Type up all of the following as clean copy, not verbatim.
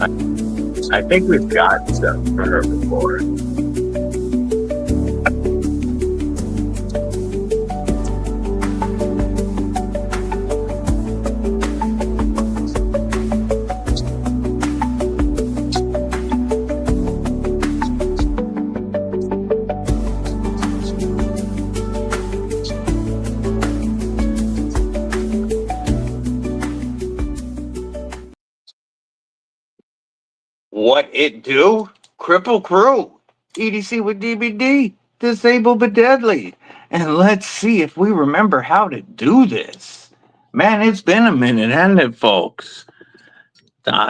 I think we've got stuff for her before. What it do? Kripple Krew, EDC with DBD, disabled but deadly. And let's see if we remember how to do this. Man, it's been a minute, hasn't it, folks?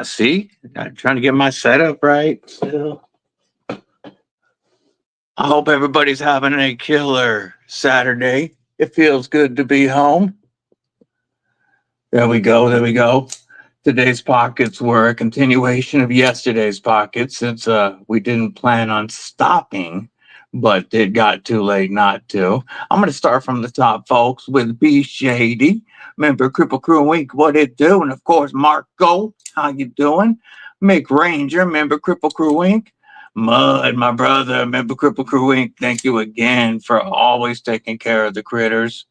See, I'm trying to get my setup right still. I hope everybody's having a killer Saturday. It feels good to be home. There we go. There we go. Today's pockets were a continuation of yesterday's pockets since we didn't plan on stopping, but it got too late not to. I'm going to start from the top, folks, with B Shady, member Kripple Krew Inc. What it do? And of course, Marco, how you doing? Mick Ranger, member Kripple Krew Inc. Mud, my brother, member Kripple Krew Inc. Thank you again for always taking care of the critters.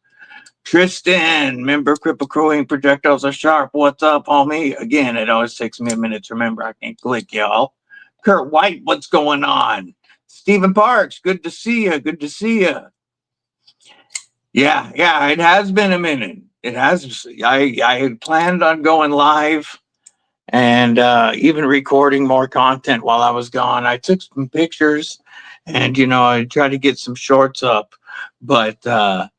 Tristan, member Kripple Krew Inc. Projectiles are sharp. What's up, homie? Again, it always takes me a minute to remember. I can't click, y'all. Kurt White, what's going on? Stephen Parks, good to see you. Good to see you. Yeah, it has been a minute. It has. I had planned on going live and even recording more content while I was gone. I took some pictures and, I tried to get some shorts up, but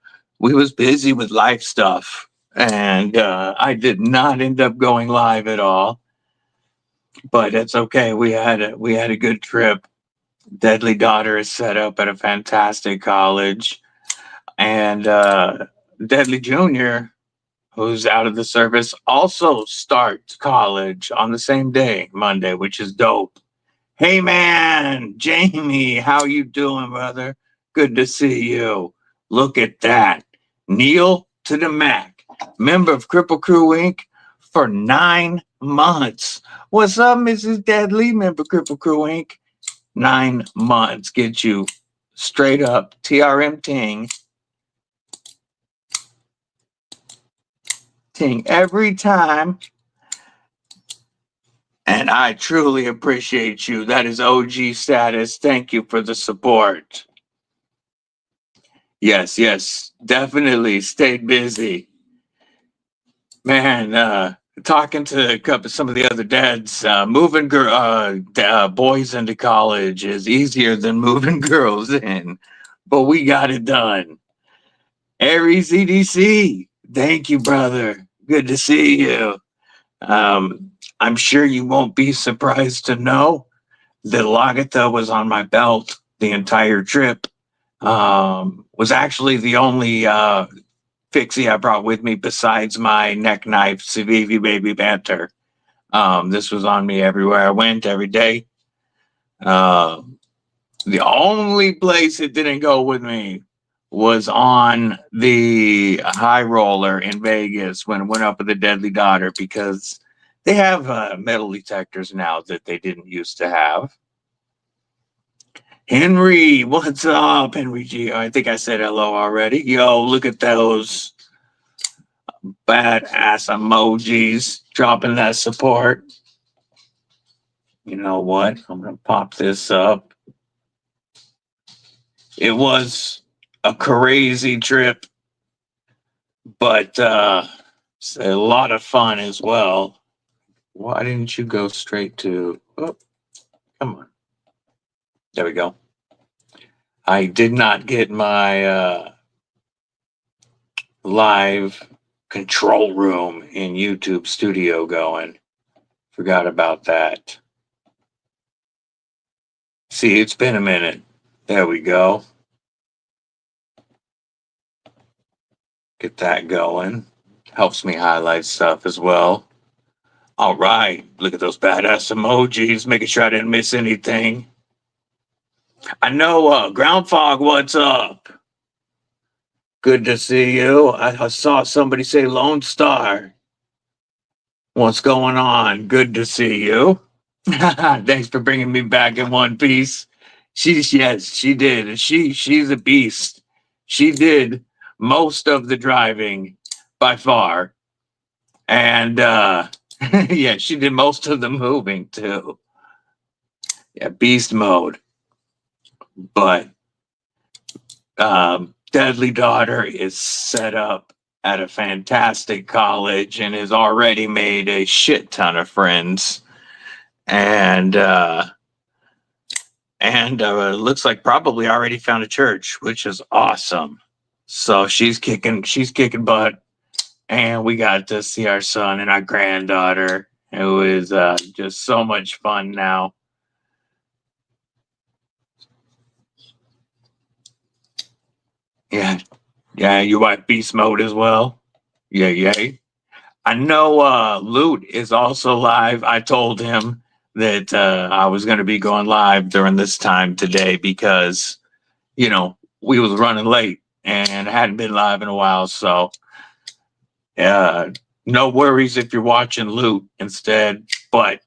we was busy with life stuff, and I did not end up going live at all. But it's okay. We had a good trip. Deadly daughter is set up at a fantastic college, and Deadly Junior, who's out of the service, also starts college on the same day, Monday, which is dope. Hey man, Jamie, how you doing, brother? Good to see you. Look at that. Neil to the Mac, member of Kripple Krew Inc. for 9 months. What's up, Mrs. Deadly, member Kripple Krew Inc. 9 months. Get you straight up TRM ting every time. And I truly appreciate you. That is OG status. Thank you for the support. Yes, definitely stayed busy. Man, talking to some of the other dads, moving boys into college is easier than moving girls in, but we got it done. Aries EDC, thank you, brother. Good to see you. I'm sure you won't be surprised to know that Lagatha was on my belt the entire trip. Was actually the only fixie I brought with me besides my neck knife, Civivi Baby Banter. This was on me everywhere I went, every day. The only place it didn't go with me was on the high roller in Vegas when it went up with the Deadly Daughter, because they have metal detectors now that they didn't used to have. Henry, what's up, Henry G? I think I said hello already. Yo, look at those badass emojis dropping that support. You know what? I'm going to pop this up. It was a crazy trip, but it's a lot of fun as well. Why didn't you go straight to... Oh, come on. There we go. I did not get my live control room in YouTube Studio going. Forgot about that. See, it's been a minute. There we go. Get that going. Helps me highlight stuff as well. All right. Look at those badass emojis. Making sure I didn't miss anything. I know, Ground Fog, what's up? Good to see you. I saw somebody say Lonestar. What's going on? Good to see you. Thanks for bringing me back in one piece. Yes, she did. She's a beast. She did most of the driving by far. And yeah, she did most of the moving too. Yeah, beast mode. But Deadly Daughter is set up at a fantastic college and has already made a shit ton of friends. And looks like probably already found a church, which is awesome. So she's kicking butt, and we got to see our son and our granddaughter, who is just so much fun now. Yeah, you like beast mode as well. Yeah. I know Loot is also live. I told him that I was going to be going live during this time today because, we was running late and hadn't been live in a while. So no worries if you're watching Loot instead. But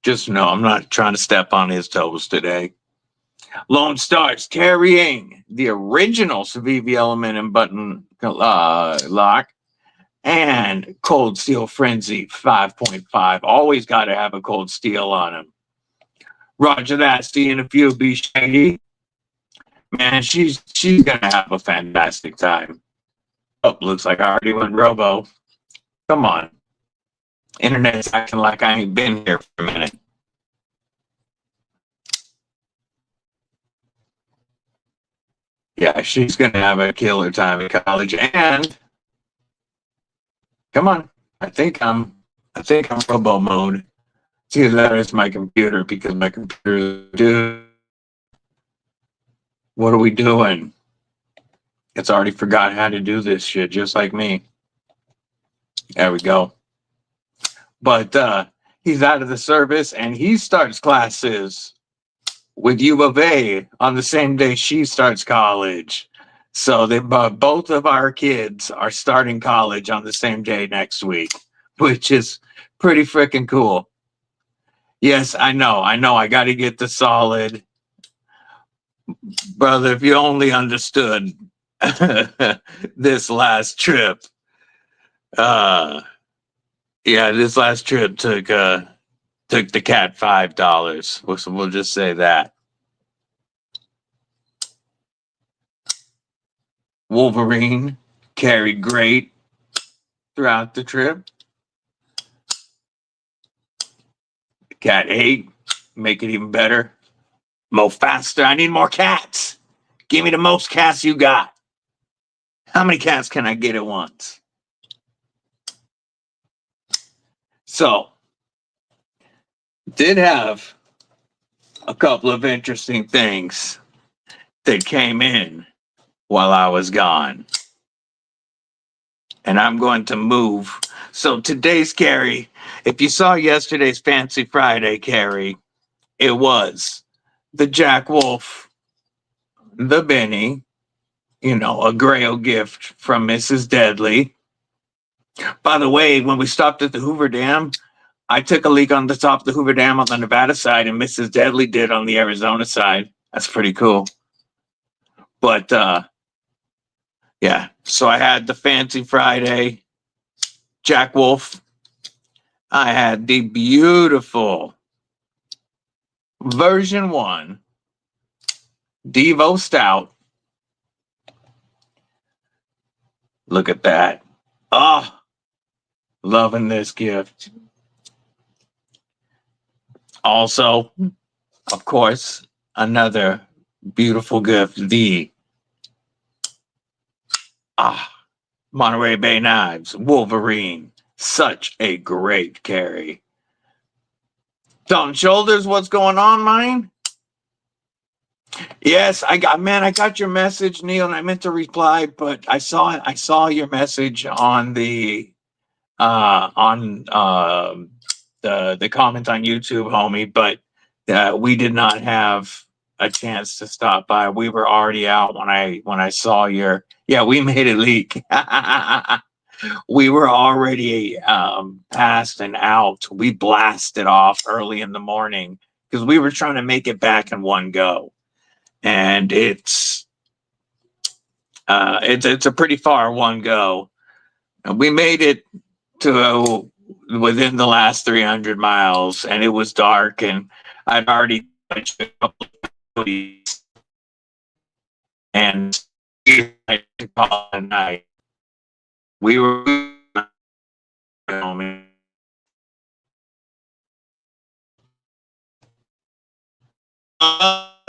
just know I'm not trying to step on his toes today. Lonestar's carrying the original Civivi element and button lock. And Cold Steel Frenzy 5.5. Always got to have a Cold Steel on him. Roger that. Seeing a few be shady. Man, she's going to have a fantastic time. Oh, looks like I already went robo. Come on. Internet's acting like I ain't been here for a minute. Yeah, she's going to have a killer time in college. And come on. I think I'm robo mode. See, that is my computer because my computer what are we doing? It's already forgot how to do this shit, just like me. There we go. But he's out of the service and he starts classes with U of A on the same day she starts college. So they both of our kids are starting college on the same day next week, which is pretty freaking cool. Yes, I know. I got to get the solid. Brother, if you only understood this last trip. This last trip took the cat $5. We'll just say that. Wolverine carried great throughout the trip. Cat 8, make it even better. Mo faster. I need more cats. Give me the most cats you got. How many cats can I get at once? So, did have a couple of interesting things that came in while I was gone. And I'm going to move. So today's carry, if you saw yesterday's Fancy Friday carry, it was the Jack Wolf, the Benny, a Grail gift from Mrs. Deadly. By the way, when we stopped at the Hoover Dam, I took a leak on the top of the Hoover Dam on the Nevada side, and Mrs. Deadly did on the Arizona side. That's pretty cool. But yeah, so I had the Fancy Friday Jack Wolf. I had the beautiful version 1 Devo Stout. Look at that. Oh, loving this gift. Also, of course, another beautiful gift, the Monterey Bay Knives, Wolverine. Such a great carry. Thumb Shoulders, what's going on, mine? Yes, I got your message, Neil, and I meant to reply, but I saw your message on the comment on YouTube, homie, but we did not have a chance to stop by. We were already out when I saw we made it leak. We were already past and out. We blasted off early in the morning because we were trying to make it back in one go. And it's a pretty far one go. We made it to within the last 300 miles, and it was dark, and I'd already touched a couple of these, and I call it night. We were home. Oh,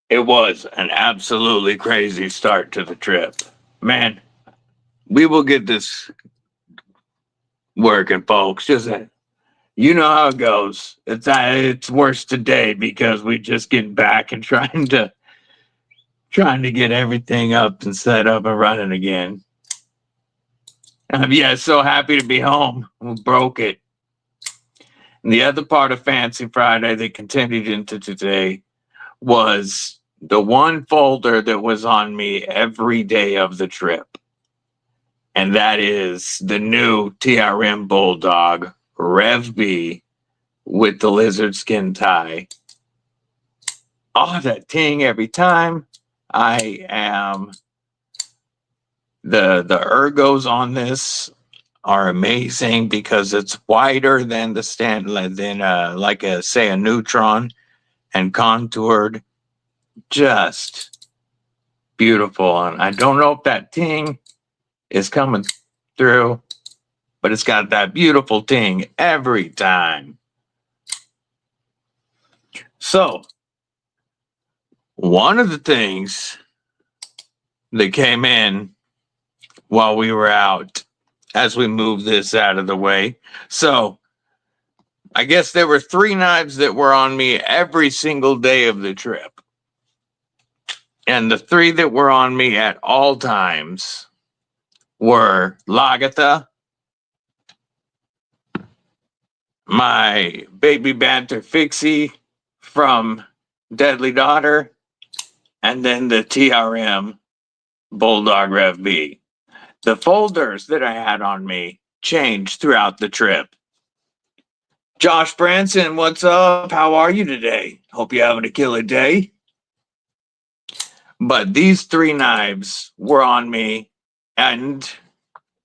it was an absolutely crazy start to the trip. Man, we will get this working, folks. Just you know how it goes. It's worse today because we're just getting back and trying to get everything up and set up and running again. Yeah, so happy to be home. We broke it. And the other part of Fancy Friday that continued into today was the one folder that was on me every day of the trip. And that is the new TRM Bulldog Rev B with the lizard skin tie. Oh, that ting every time. I am the ergos on this are amazing because it's wider than the like a neutron, and contoured, just beautiful. And I don't know if that ting is coming through, but it's got that beautiful ting every time. So one of the things that came in while we were out, as we move this out of the way. So I guess there were 3 knives that were on me every single day of the trip. And the 3 that were on me at all times were Lagatha, my baby banter fixie from Deadly Daughter, and then the TRM Bulldog Rev B. The folders that I had on me changed throughout the trip. Josh Branson, what's up? How are you today? Hope you're having a killer day. But these 3 knives were on me, and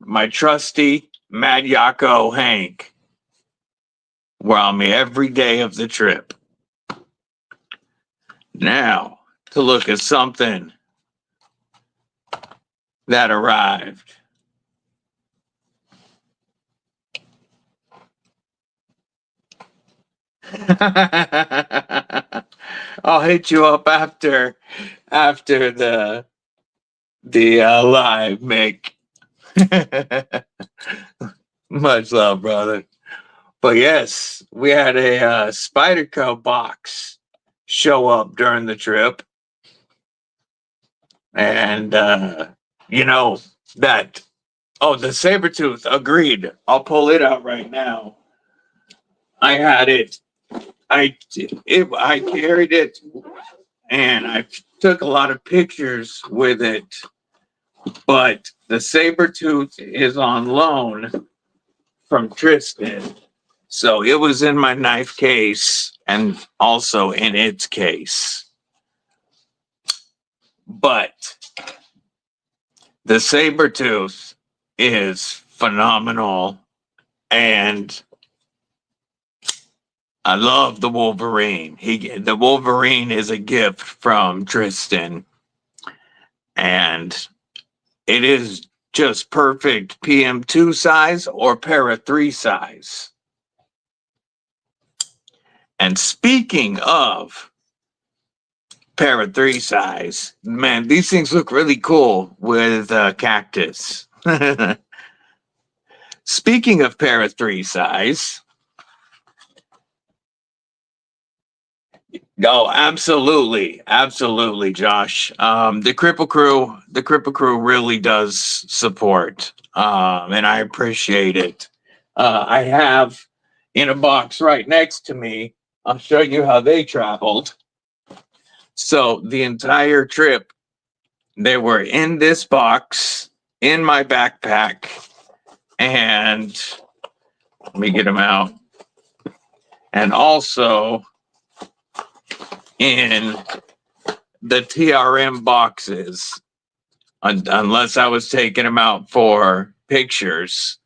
my trusty Mad Yako Hank were on me every day of the trip. Now, to look at something that arrived. I'll hit you up after the live, Mick. Much love, brother. But yes, we had a Spyderco box show up during the trip. And, you know, that, oh, the Sabertooth, agreed. I'll pull it out right now. I had it. I carried it and I took a lot of pictures with it, but the Sabertooth is on loan from Tristan. So it was in my knife case and also in its case. But the Sabertooth is phenomenal, and I love the Wolverine. The Wolverine is a gift from Tristan, and it is just perfect PM2 size or Para 3 size. And speaking of Para 3 size, man, these things look really cool with cactus. Speaking of Para 3 size, oh, absolutely, absolutely, Josh. The Kripple Krew really does support, and I appreciate it. I have in a box right next to me. I'll show you how they traveled. So the entire trip, they were in this box in my backpack, and let me get them out, and also in the TRM boxes, unless I was taking them out for pictures.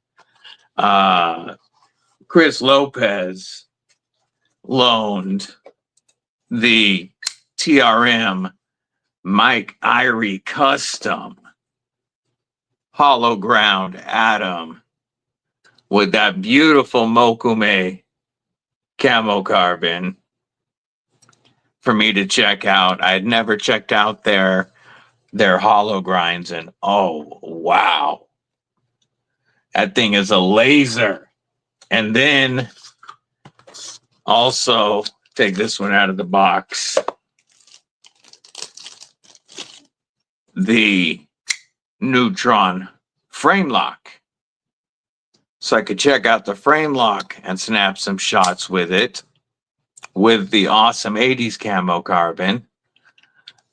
Chris Lopez loaned the TRM Mike Irie Custom Hollow Ground Atom with that beautiful Mokume camo carbon for me to check out. I had never checked out their hollow grinds, and oh wow, that thing is a laser. And then also take this one out of the box, the Neutron frame lock, so I could check out the frame lock and snap some shots with it with the awesome 80s camo carbon.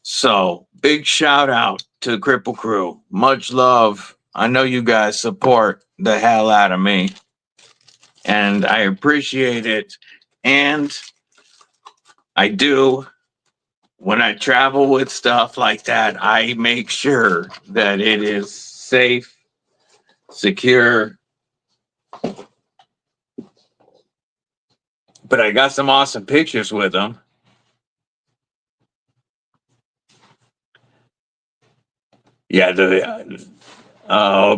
So big shout out to Kripple Krew. Much love. I know you guys support the hell out of me, and I appreciate it. And I do, when I travel with stuff like that, I make sure that it is safe, secure. But I got some awesome pictures with them. Yeah, the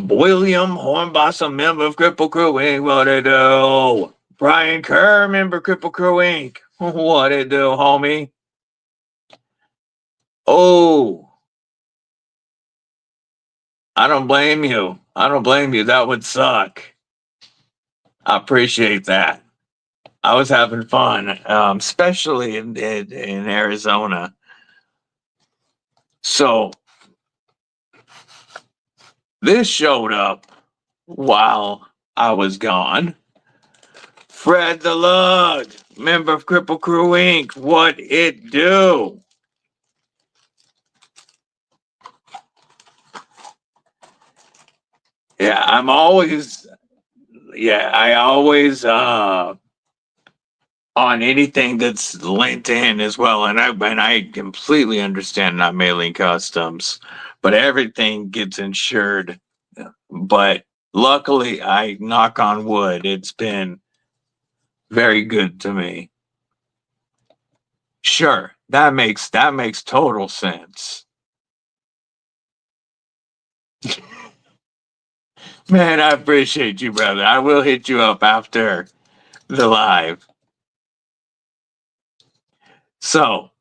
William Hornboss, member of Kripple Krew Inc. What it do? Brian Kerr, member of Kripple Krew Inc. What it do, homie? Oh, I don't blame you. I don't blame you. That would suck. I appreciate that. I was having fun, especially in Arizona. So this showed up while I was gone. Fred the Lug, member of Kripple Krew Inc. What it do? Yeah, I always on anything that's linked in as well. And I completely understand not mailing customs, but everything gets insured. But luckily, I knock on wood, it's been very good to me. Sure, that makes total sense. Man, I appreciate you, brother. I will hit you up after the live. So,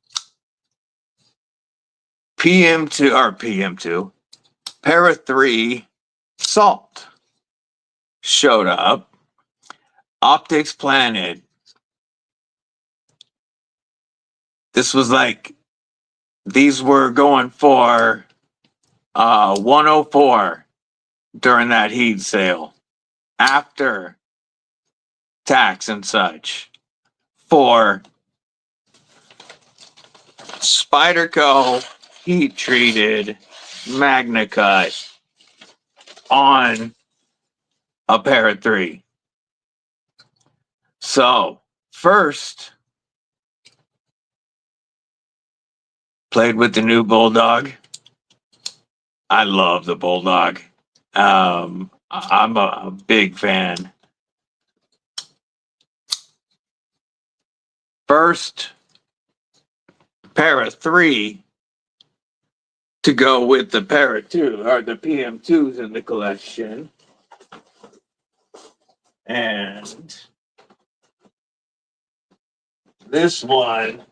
PM2, Para 3 Salt showed up. Optics Planet. This was like, these were going for 104 during that heat sale after tax and such for Spyderco heat treated Magna Cut on a pair of 3. So first, played with the new Bulldog. I love the Bulldog. I'm a big fan. First pair of 3 to go with the pair of 2 are the PM2s in the collection. And this one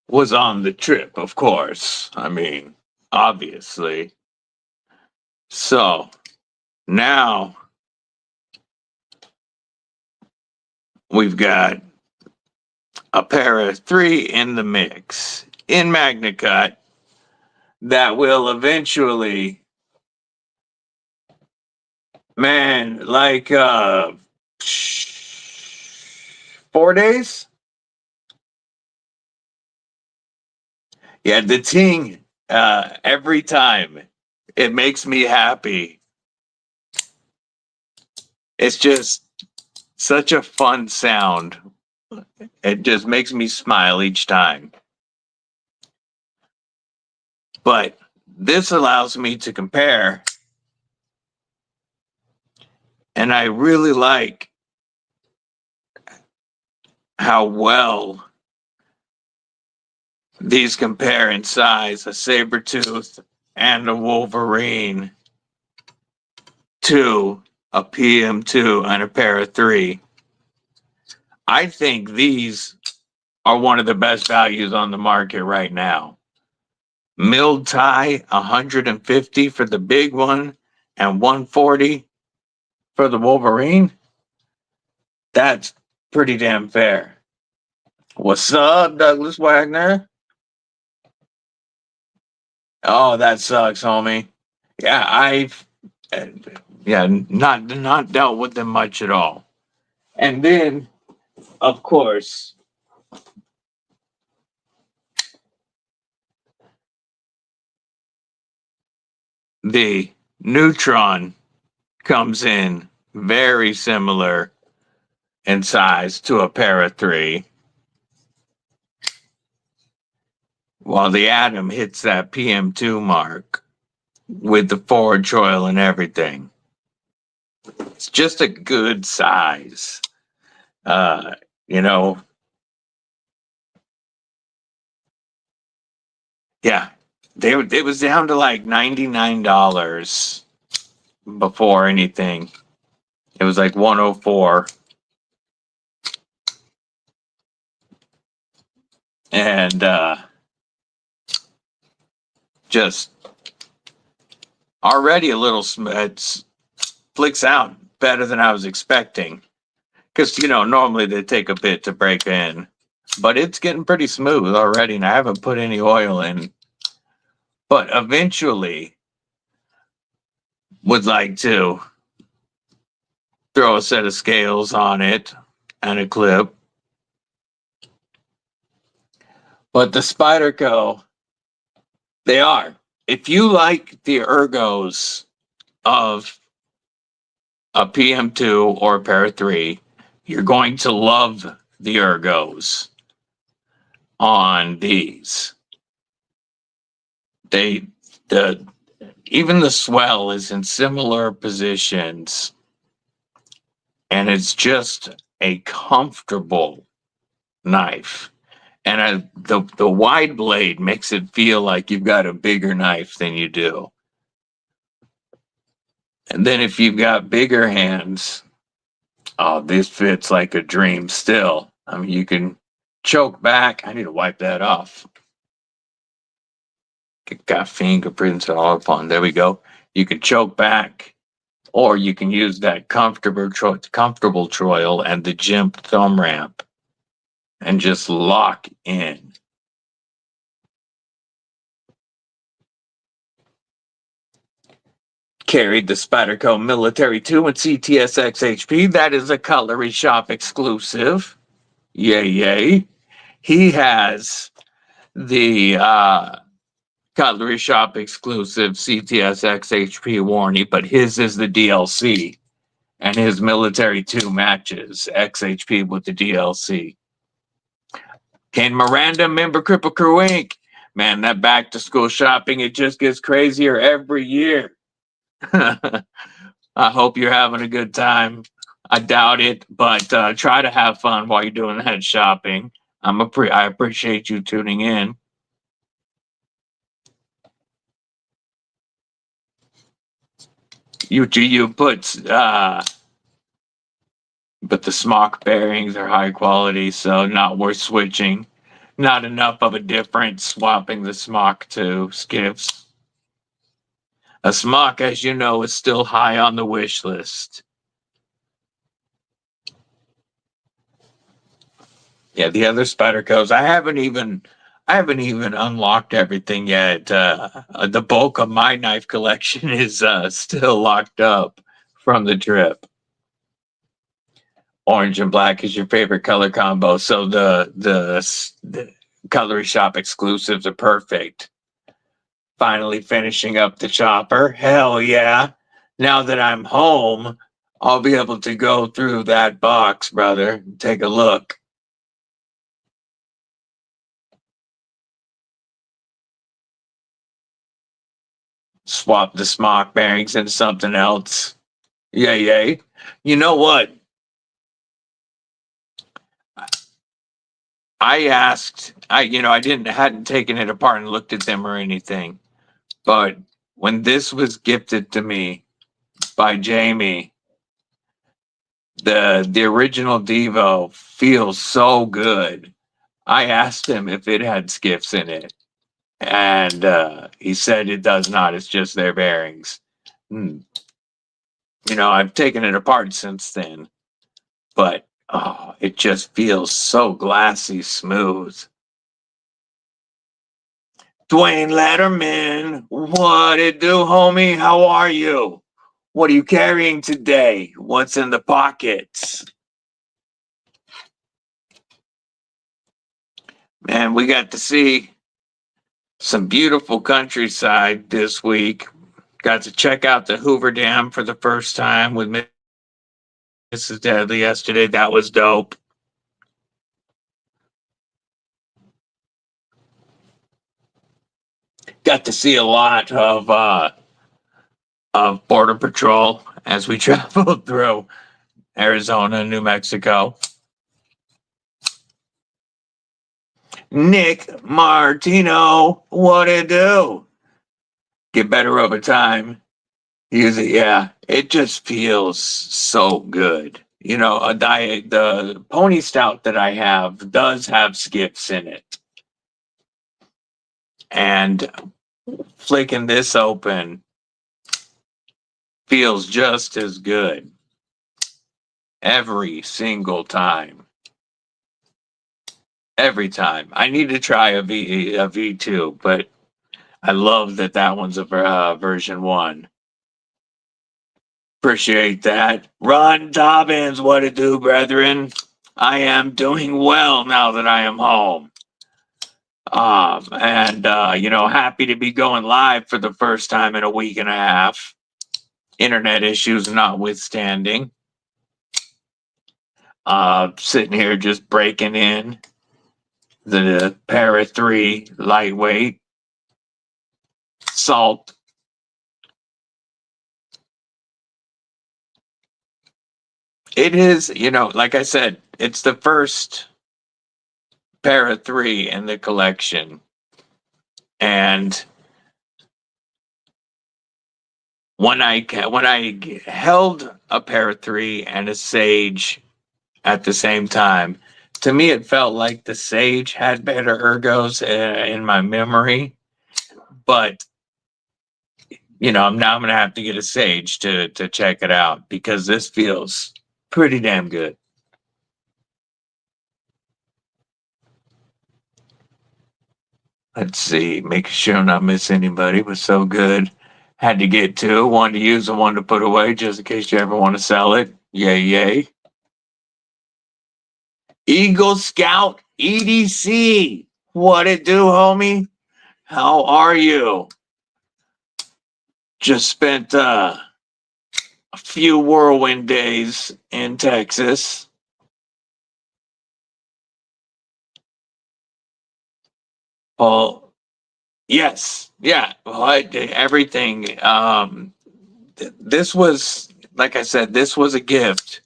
was on the trip, of course. I mean, obviously. So now we've got a pair of 3 in the mix in Magna Cut that will eventually, man, like 4 days. Yeah, the ting, every time it makes me happy. It's just such a fun sound. It just makes me smile each time. But this allows me to compare. And I really like how well these compare in size, a saber-tooth and a Wolverine, to a PM2 and a pair of 3. I think these are one of the best values on the market right now. Milled tie, 150 for the big one and 140 for the Wolverine. That's pretty damn fair. What's up, Douglas Wagner? Oh, that sucks, homie. Yeah, I've not dealt with them much at all. And then, of course, the Neutron comes in very similar in size to a pair of 3. While the Atom hits that PM2 mark with the forward choil and everything. It's just a good size. You know. Yeah. It was down to like $99 before anything. It was like 104. And just already a little it flicks out better than I was expecting. Because, normally they take a bit to break in. But it's getting pretty smooth already, and I haven't put any oil in. But eventually would like to throw a set of scales on it and a clip. But the Spyderco, they are. If you like the ergos of a PM2 or a pair of 3, you're going to love the ergos on these. Even the swell is in similar positions, and it's just a comfortable knife. And the wide blade makes it feel like you've got a bigger knife than you do. And then if you've got bigger hands, oh, this fits like a dream still. I mean, you can choke back. I need to wipe that off. Got fingerprints all upon. There we go. You can choke back, or you can use that comfortable choil and the GIMP thumb ramp and just lock in. Carried the Spyderco Military 2 and CTSX HP. That is a Cutlery Shop exclusive. Yay, yay. He has the Cutlery Shop exclusive CTSX HP warranty, but his is the DLC. And his Military 2 matches XHP with the DLC. Ken Miranda, member Kripple Krew Inc. Man, that back to school shopping, it just gets crazier every year. I hope you're having a good time. I doubt it, but try to have fun while you're doing that shopping. I appreciate you tuning in. You put but the smock bearings are high quality, so not worth switching. Not enough of a difference swapping the smock to skiffs. A smock, as you know, is still high on the wish list. Yeah, the other Spydercos, I haven't even unlocked everything yet. The bulk of my knife collection is still locked up from the trip. Orange and black is your favorite color combo, so the Cutlery Shop exclusives are perfect. Finally finishing up the chopper. Hell yeah. Now that I'm home, I'll be able to go through that box, brother. Take a look. Swap the smock bearings into something else. Yay, yay. You know what? I hadn't taken it apart and looked at them or anything. But when this was gifted to me by Jamie, the original Devo feels so good. I asked him if it had skiffs in it, and he said it does not. It's just their bearings. I've taken it apart since then, but it just feels so glassy smooth. Dwayne Letterman, what it do, homie? How are you? What are you carrying today? What's in the pockets? Man, we got to see some beautiful countryside this week. Got to check out the Hoover Dam for the first time with Mrs. Deadly yesterday. That was dope. Got to see a lot of Border Patrol as we traveled through Arizona, New Mexico. Nick Martino, what it do? Get better over time. Use it, yeah. It just feels so good. The Pony Stout that I have does have skips in it. And flicking this open feels just as good every single time. Every time. I need to try a V2, but I love that one's a version 1. Appreciate that. Ron Dobbins, what it do, brethren? I am doing well now that I am home. Happy to be going live for the first time in a week and a half. Internet issues notwithstanding. Sitting here just breaking in the Para 3 lightweight salt. It is, like I said, it's the first Para 3 in the collection. And when I held a Para 3 and a Sage at the same time, to me it felt like the Sage had better ergos in my memory. But I'm gonna have to get a Sage to check it out because this feels pretty damn good. Let's see, making sure I'm not miss anybody. It was so good. Had to get two, one to use and one to put away just in case you ever want to sell it. Yay, yay. Eagle Scout EDC. What it do, homie? How are you? Just spent a few whirlwind days in Texas. Well, yes, yeah. Well, everything. This was, like I said, this was a gift,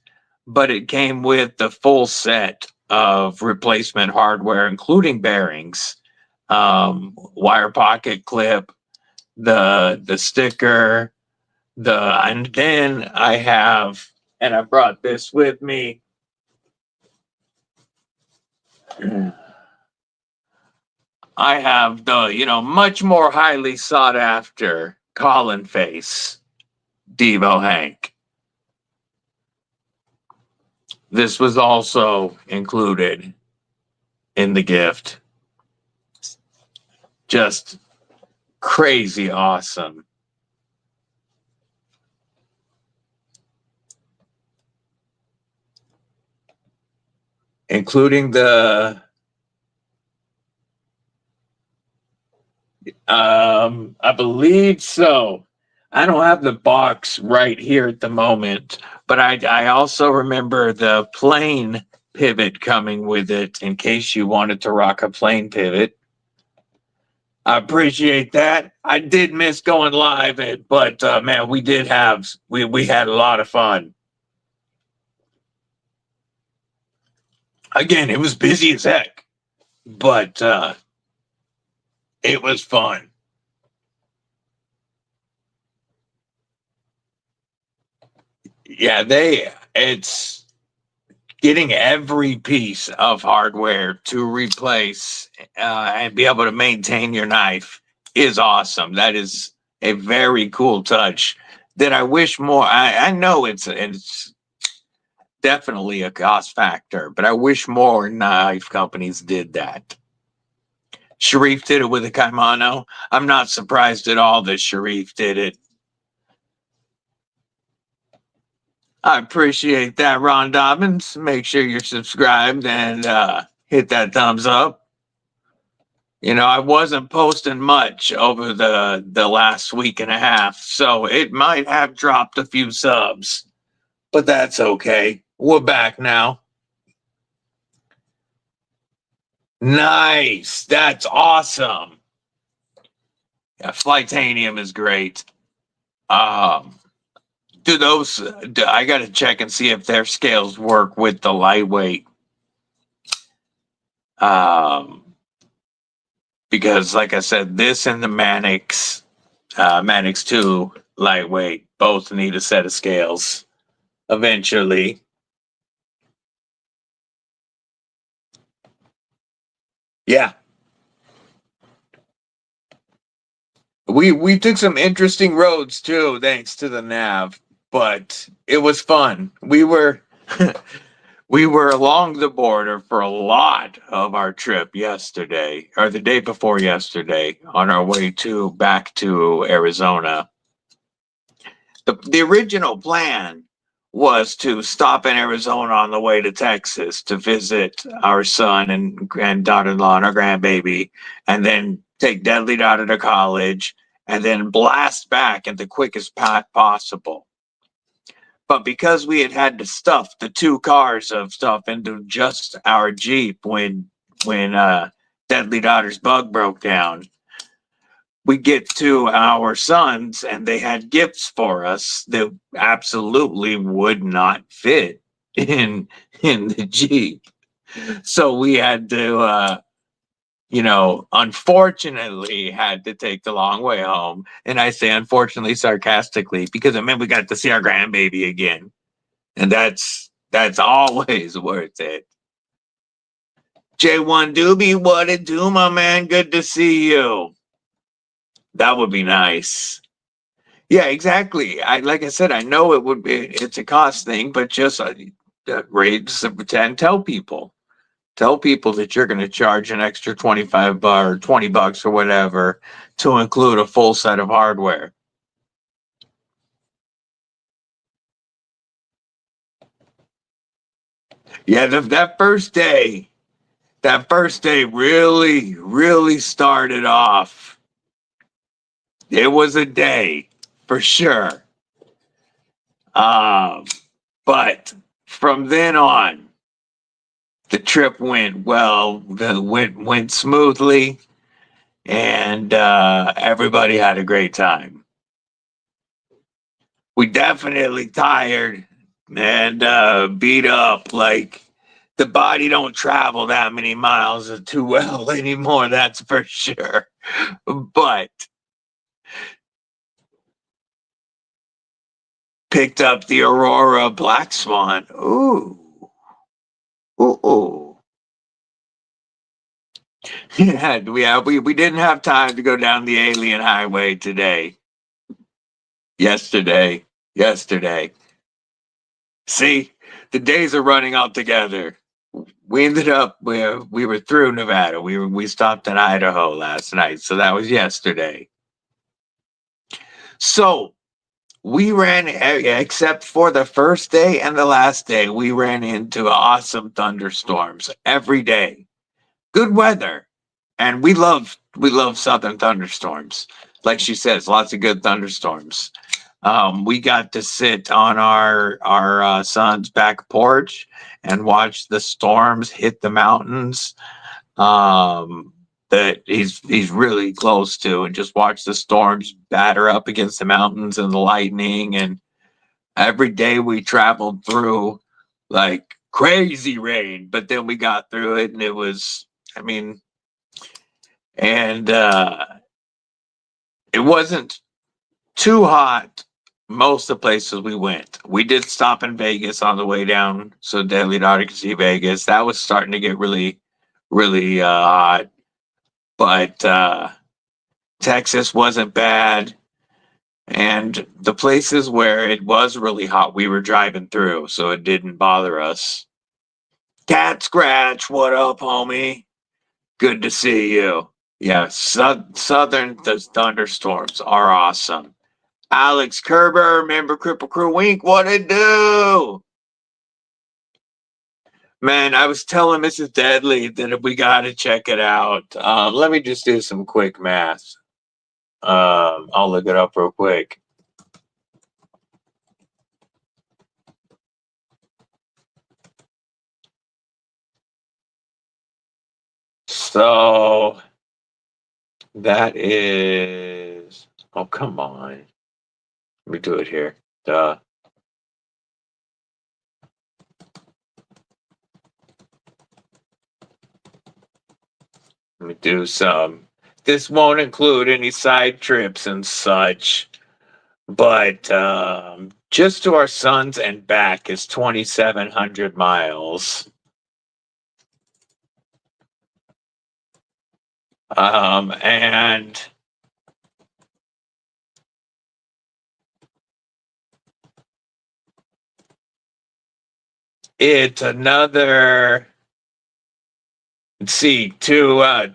but it came with the full set of replacement hardware, including bearings, wire pocket clip, the sticker, and then I have, and I brought this with me. I have the, much more highly sought after Colin face Devo Hank. This was also included in the gift. Just crazy awesome. Including the I believe so. I don't have the box right here at the moment, but I also remember the plane pivot coming with it in case you wanted to rock a plane pivot. I appreciate that. I did miss going live, but man, we had a lot of fun. Again, it was busy as heck, but it was fun. Yeah, it's getting every piece of hardware to replace and be able to maintain your knife is awesome. That is a very cool touch that I wish more. I know it's definitely a cost factor, but I wish more knife companies did that. Sharif did it with a Kaimano. I'm not surprised at all that Sharif did it. I appreciate that, Ron Dobbins. Make sure you're subscribed and hit that thumbs up. I wasn't posting much over the last week and a half, so it might have dropped a few subs, but that's okay. We're back now. Nice. That's awesome. Yeah, Flytanium is great. I got to check and see if their scales work with the lightweight. Because like I said, this and the Manix 2 lightweight both need a set of scales eventually. Yeah. We took some interesting roads too, thanks to the nav, but it was fun. We were we were along the border for a lot of our trip yesterday, or the day before yesterday, on our way back to Arizona. The original plan was to stop in Arizona on the way to Texas to visit our son and daughter-in-law and our grandbaby, and then take Deadly Daughter to college, and then blast back in the quickest path possible. But because we had to stuff the 2 cars of stuff into just our Jeep when Deadly Daughter's bug broke down, we get to our sons and they had gifts for us that absolutely would not fit in the Jeep. So we had to unfortunately had to take the long way home. And I say unfortunately sarcastically because it meant we got to see our grandbaby again. And that's always worth it. J1 Doobie, what it do, my man? Good to see you. That would be nice. Yeah, exactly. Like I said, I know it's a cost thing, but just raise and tell people. Tell people that you're going to charge an extra 25 or 20 bucks or whatever to include a full set of hardware. Yeah, that first day really started off. It was a day for sure. But from then on, the trip went well, went smoothly, and everybody had a great time. We definitely tired and beat up. Like, the body don't travel that many miles too well anymore, that's for sure. But picked up the Aurora Black Swan. Ooh. Ooh. Yeah, we didn't have time to go down the alien highway today. Yesterday. See, the days are running out together. We ended up we were through Nevada. We stopped in Idaho last night, so that was yesterday. So we ran, except for the first day and the last day, we ran into awesome thunderstorms every day. Good weather, and we love southern thunderstorms. Like she says, lots of good thunderstorms. We got to sit on our son's back porch and watch the storms hit the mountains that he's really close to, and just watch the storms batter up against the mountains and the lightning. And every day we traveled through like crazy rain, but then we got through it, and it was, I mean, and it wasn't too hot most of the places we went. We did stop in Vegas on the way down so Deadly Daughter could see Vegas. That was starting to get really, really hot. But Texas wasn't bad. And the places where it was really hot, we were driving through, so it didn't bother us. Cat Scratch, what up, homie? Good to see you. Yeah, southern thunderstorms are awesome. Alex Kerber, member Kripple Krew Wink, what it do? Man, I was telling Mrs. Deadly that we got to check it out. Let me just do some quick math. I'll look it up real quick. So that is, oh, come on. Let me do it here. Duh. Let me do some. This won't include any side trips and such, but just to our sons and back is 2,700 miles. And it's another, let's see, to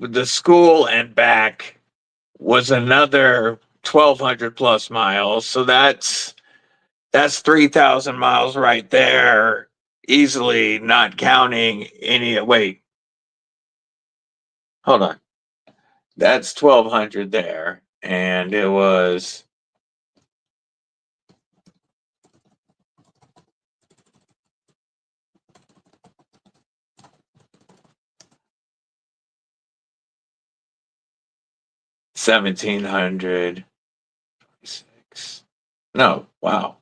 the school and back was another 1,200 plus miles. So that's 3,000 miles right there, easily, not counting any. Wait, hold on. That's 1,200 there, and it was 1,700. No, wow.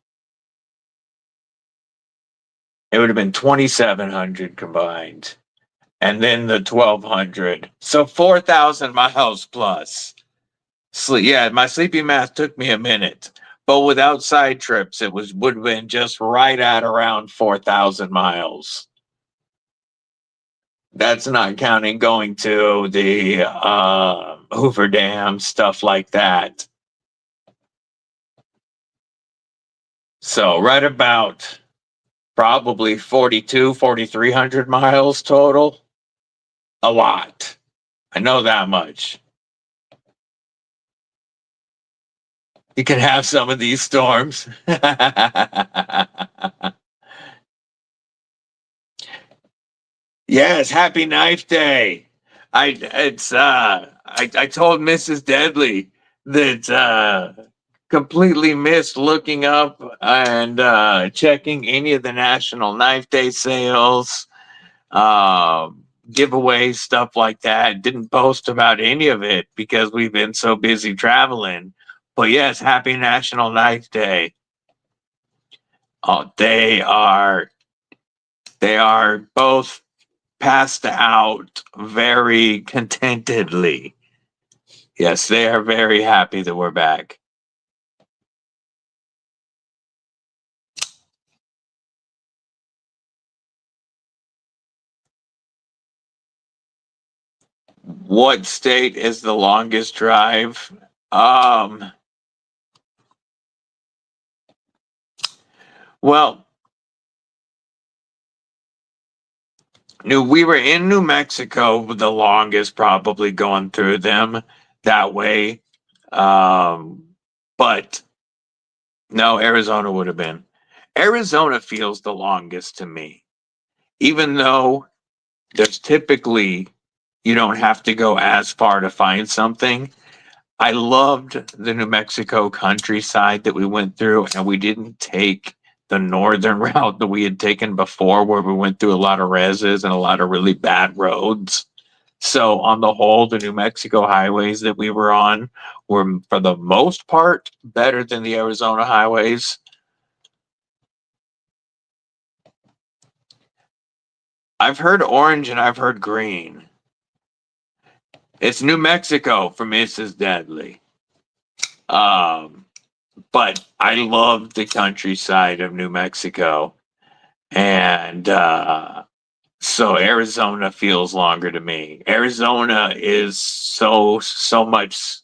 It would have been 2,700 combined, and then the 1,200. So 4,000 miles plus. Sleep. Yeah, my sleepy math took me a minute, but without side trips, it would have been just right at around 4,000 miles. That's not counting going to the Hoover Dam, stuff like that. So right about Probably 4,300 miles total. A lot. I know that much. You can have some of these storms. Yes, happy knife day. I told Mrs. Deadly that completely missed looking up and checking any of the National Knife Day sales, giveaways, stuff like that. Didn't post about any of it because we've been so busy traveling. But yes, happy National Knife Day. Oh, they are both passed out very contentedly. Yes, they are very happy that we're back. What state is the longest drive? Well, we were in New Mexico the longest, probably going through them that way. But no, Arizona would have been. Arizona feels the longest to me, even though there's typically you don't have to go as far to find something. I loved the New Mexico countryside that we went through, and we didn't take the northern route that we had taken before, where we went through a lot of reses and a lot of really bad roads. So, on the whole, the New Mexico highways that we were on were, for the most part, better than the Arizona highways. I've heard orange and I've heard green. It's New Mexico for Mrs. Deadly. But I love the countryside of New Mexico. And so Arizona feels longer to me. Arizona is so much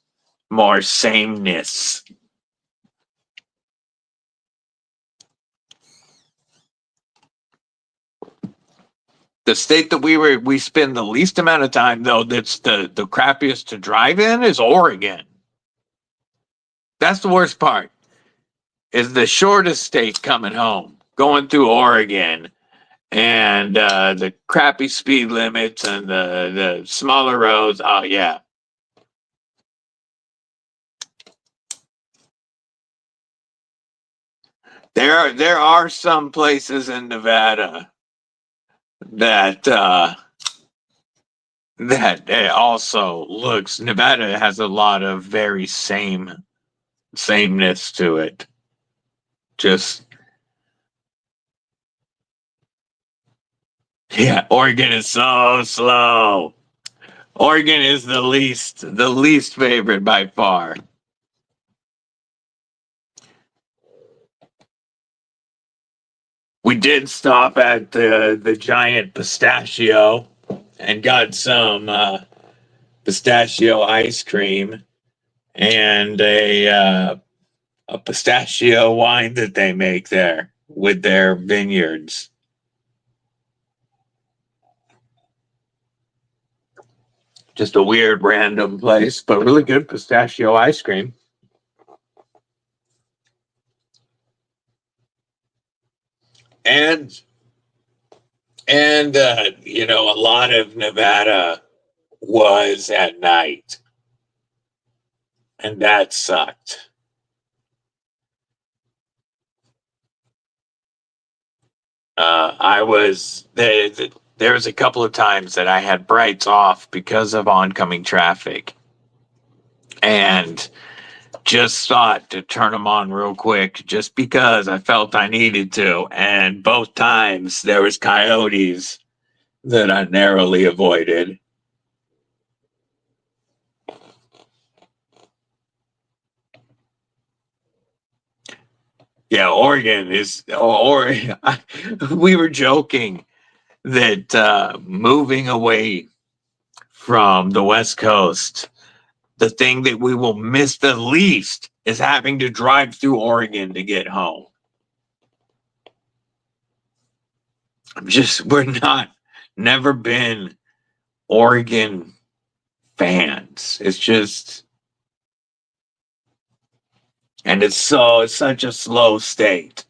more sameness. The state that we spend the least amount of time, though, that's the crappiest to drive in, is Oregon. That's the worst part. Is the shortest state coming home, going through Oregon, and the crappy speed limits and the smaller roads. Oh yeah. There are some places in Nevada that that also looks. Nevada has a lot of very sameness to it. Just yeah, Oregon is so slow. Oregon is the least favorite by far. We did stop at the giant pistachio and got some pistachio ice cream and a pistachio wine that they make there with their vineyards. Just a weird random place, but really good pistachio ice cream. And a lot of Nevada was at night, and that sucked. I was there was a couple of times that I had brights off because of oncoming traffic, and just thought to turn them on real quick just because I felt I needed to. And both times there was coyotes that I narrowly avoided. Yeah, Oregon is, or we were joking that moving away from the West Coast, the thing that we will miss the least is having to drive through Oregon to get home. we're not, never been Oregon fans. It's just, and it's such a slow state.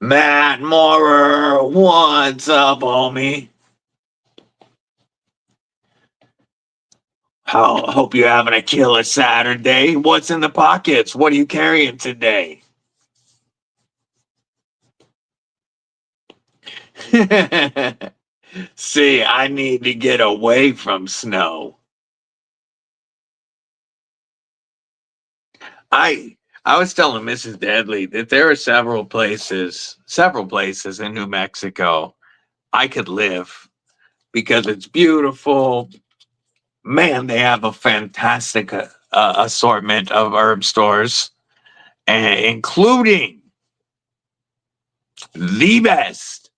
Matt Moorer, what's up, homie? Hope you're having a killer Saturday. What's in the pockets? What are you carrying today? See, I need to get away from snow. I was telling Mrs. Deadly that there are several places in New Mexico I could live because it's beautiful. Man, they have a fantastic assortment of herb stores, including the best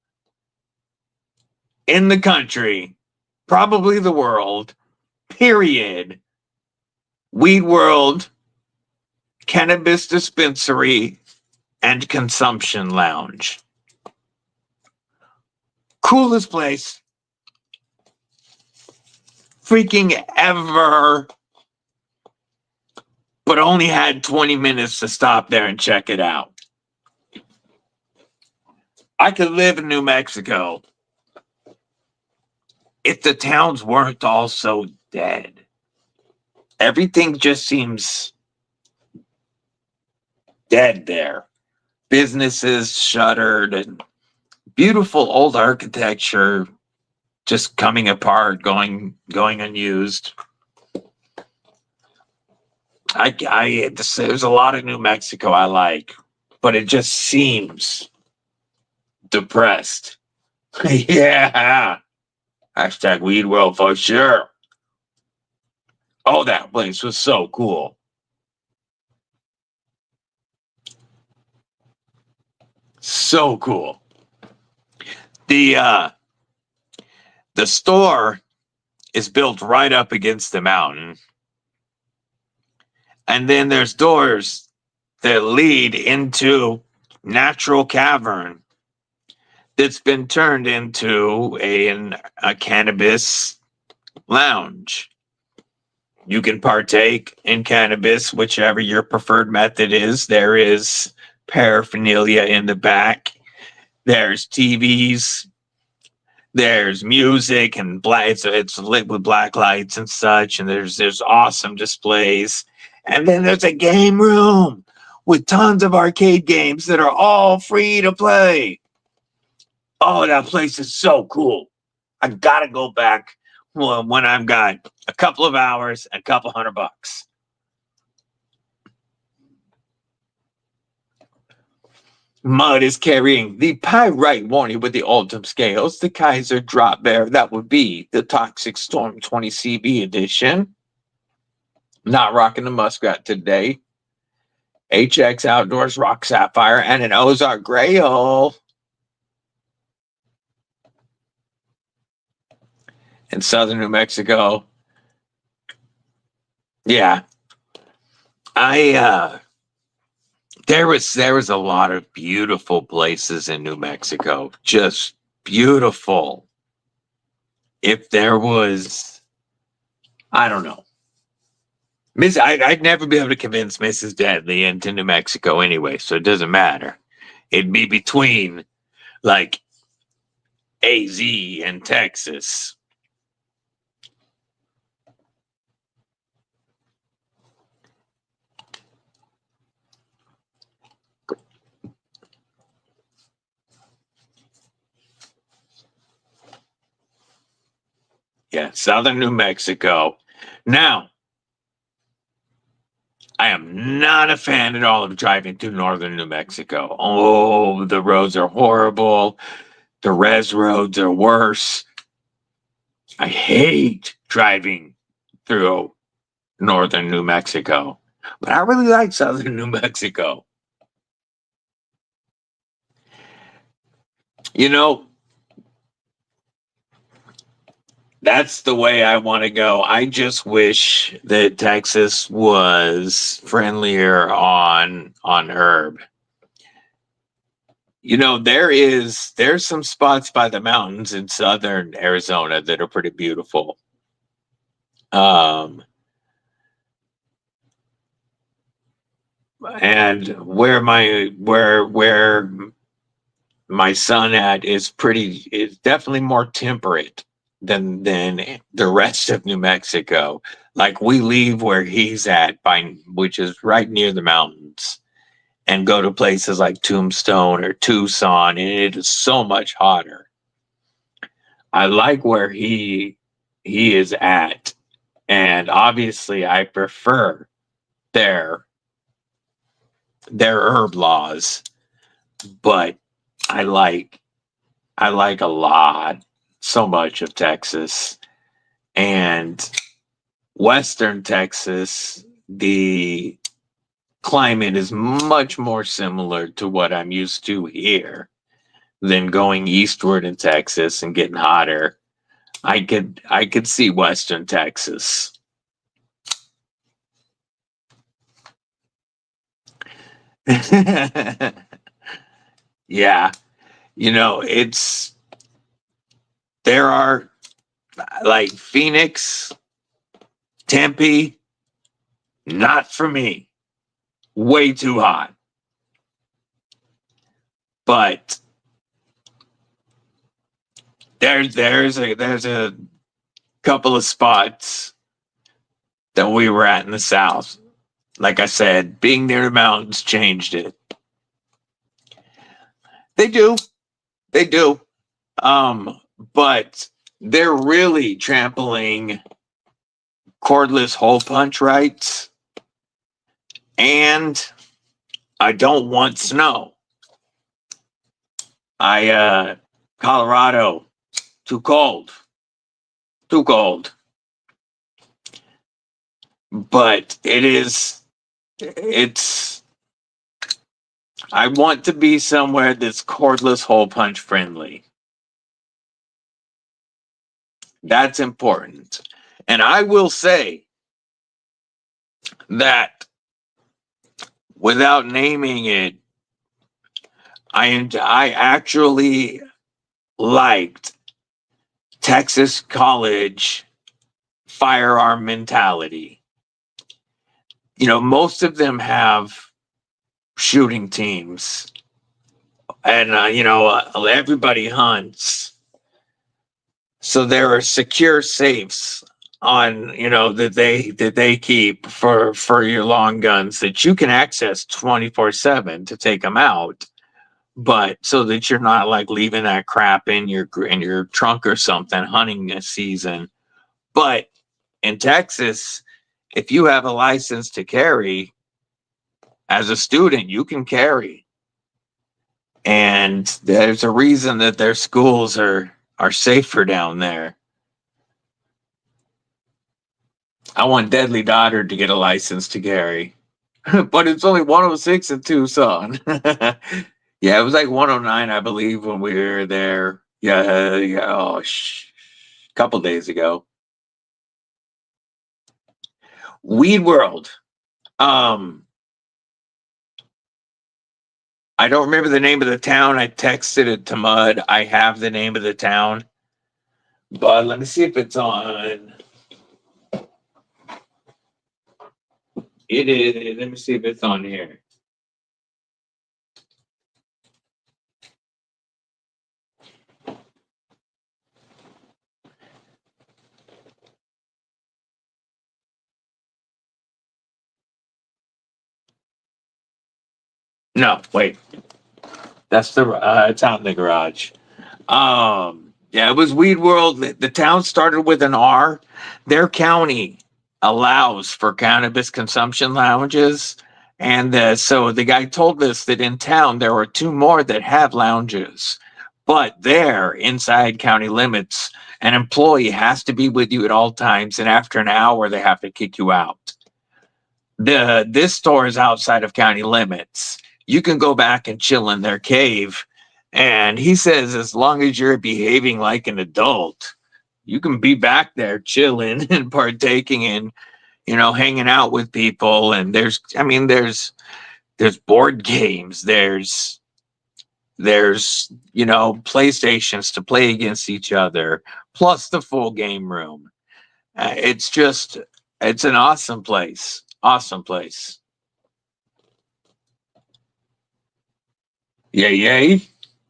in the country, probably the world, period. Weed World, Cannabis Dispensary, and Consumption Lounge. Coolest place freaking ever, but only had 20 minutes to stop there and check it out. I could live in New Mexico if the towns weren't all so dead. Everything just seems dead there. Businesses shuttered and beautiful old architecture just coming apart, going unused. There's a lot of New Mexico I like, but it just seems depressed. Yeah. Hashtag Weed World for sure. Oh, that place was so cool. So cool. The store is built right up against the mountain. And then there's doors that lead into natural cavern that's been turned into a cannabis lounge. You can partake in cannabis, whichever your preferred method is. There is paraphernalia in the back. There's TVs. There's music and it's lit with black lights and such. And there's awesome displays. And then there's a game room with tons of arcade games that are all free to play. Oh, that place is so cool. I gotta go back when I've got a couple of hours and a couple $100. Mud is carrying the pyrite warning with the Ultim scales, the Kaiser drop bear. That would be the Toxic Storm 20 CB edition. Not rocking the Muskrat today. HX Outdoors Rock Sapphire and an Ozark Grail. In southern New Mexico. Yeah. There was a lot of beautiful places in New Mexico. Just beautiful. If there was, I don't know. I'd never be able to convince Mrs. Deadly into New Mexico anyway, so it doesn't matter. It'd be between like AZ and Texas. Yeah, southern New Mexico. Now, I am not a fan at all of driving through northern New Mexico. Oh, the roads are horrible. The res roads are worse. I hate driving through northern New Mexico, but I really like southern New Mexico. You know, that's the way I want to go. I just wish that Texas was friendlier on herb. there's some spots by the mountains in southern Arizona that are pretty beautiful. And where my son is definitely more temperate than the rest of New Mexico. Like, we leave where he's at, which is right near the mountains, and go to places like Tombstone or Tucson, and it is so much hotter. I like where he is at, and obviously I prefer their herb laws, but I like so much of Texas. And Western Texas, the climate is much more similar to what I'm used to here than going eastward in Texas and getting hotter. I could see Western Texas. Yeah, there are, like, Phoenix, Tempe, not for me. Way too hot. But there's a couple of spots that we were at in the South. Like I said, being near the mountains changed it. They do. But they're really trampling cordless hole punch rights. And I don't want snow. Colorado, too cold. But I want to be somewhere that's cordless hole punch friendly. That's important. And I will say that, without naming it, I actually liked Texas college firearm mentality. Most of them have shooting teams, and everybody hunts, so there are secure safes on that they keep for your long guns that you can access 24/7 to take them out, but so that you're not, like, leaving that crap in your trunk or something hunting a season. But in Texas, if you have a license to carry as a student, you can carry. And there's a reason that their schools are safer down there. I want Deadly Daughter to get a license to carry, but it's only 106 in Tucson. Yeah, it was like 109, I believe, when we were there. Yeah. Oh, couple days ago. Weed World. I don't remember the name of the town. I texted it to Mud. I have the name of the town, but let me see if it's on. It is. Let me see if it's on here. No, wait. That's it's out in the garage. Yeah, it was Weed World. The town started with an R. Their county allows for cannabis consumption lounges. And so the guy told us that in town there are 2 more that have lounges, but they're inside county limits. An employee has to be with you at all times, and after an hour, they have to kick you out. This store is outside of county limits. You can go back and chill in their cave. And he says, as long as you're behaving like an adult, you can be back there chilling and partaking in, hanging out with people. And there's board games. There's There's, you know, PlayStations to play against each other, plus the full game room. It's just, it's an awesome place. Awesome place. Yay, yay.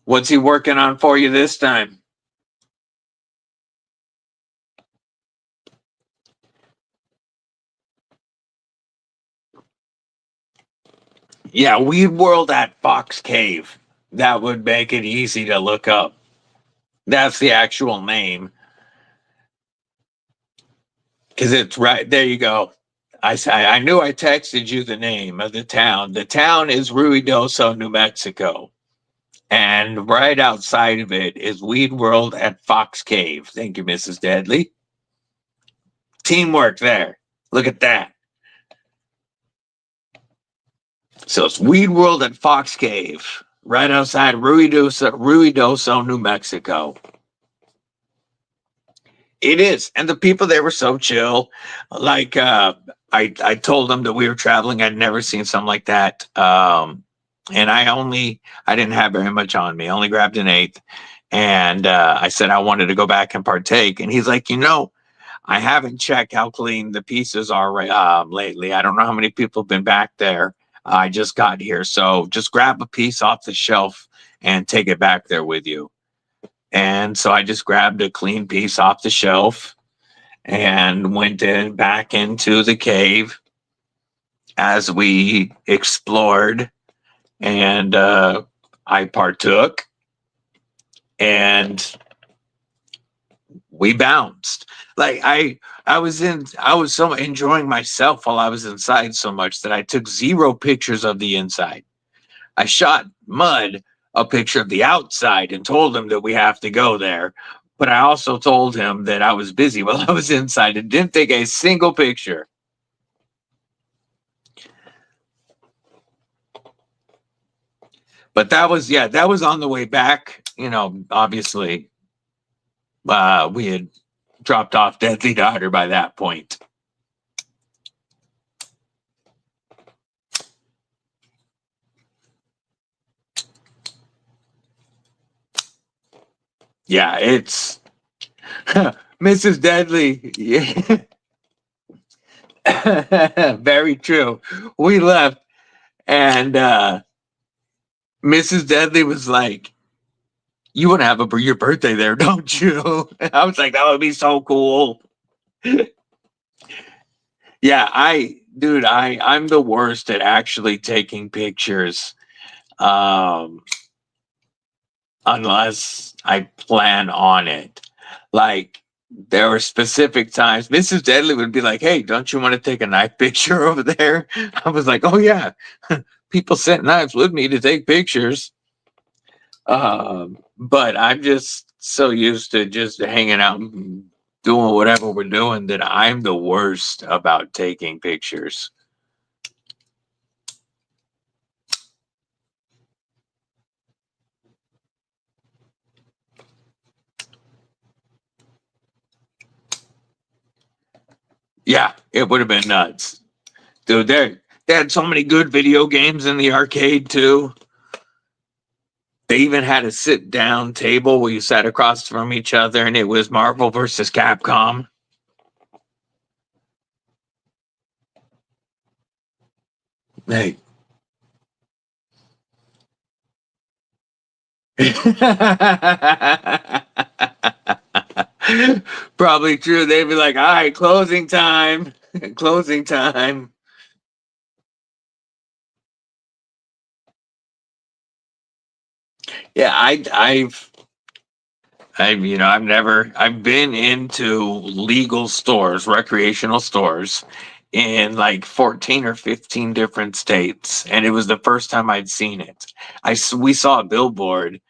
What's he working on for you this time? Yeah, Weed World at Fox Cave. That would make it easy to look up. That's the actual name. Because it's right there. You go. I knew I texted you the name of the town. The town is Ruidoso, New Mexico. And right outside of it is Weed World at Fox Cave. Thank you, Mrs. Deadly. Teamwork there. Look at that. So it's Weed World at Fox Cave, right outside Ruidoso, New Mexico. It is, and the people there were so chill. Like I told them that we were traveling. I'd never seen something like that. And I didn't have very much on me. I only grabbed an eighth, and I said I wanted to go back and partake. And he's like, you know, I haven't checked how clean the pieces are lately. I don't know how many people have been back there. I just got here, so just grab a piece off the shelf and take it back there with you. And so I just grabbed a clean piece off the shelf and went back into the cave as we explored, and I partook, and we bounced. Like I was so enjoying myself while I was inside so much that I took 0 pictures of the inside. I shot Mud a picture of the outside and told him that we have to go there. But I also told him that I was busy while I was inside and didn't take a single picture. But that was on the way back. You know, obviously, we had dropped off Deadly Daughter by that point. Yeah, it's Mrs. Deadly. Yeah. Very true. We left, and Mrs. Deadly was like, "You want to have your birthday there, don't you?" I was like, "That would be so cool." Yeah, I'm the worst at actually taking pictures, unless I plan on it. Like, there were specific times Mrs. Deadly would be like, "Hey, don't you want to take a knife picture over there?" I was like, "Oh yeah." People sent knives with me to take pictures. But I'm just so used to just hanging out and doing whatever we're doing that I'm the worst about taking pictures. Yeah, it would have been nuts. Dude, they had so many good video games in the arcade too. They even had a sit down table where you sat across from each other and it was Marvel versus Capcom. Hey. Probably true. They'd be like, all right, closing time. Closing time. Yeah, I've been into legal stores, recreational stores in like 14 or 15 different states. And it was the first time I'd seen it. We saw a billboard,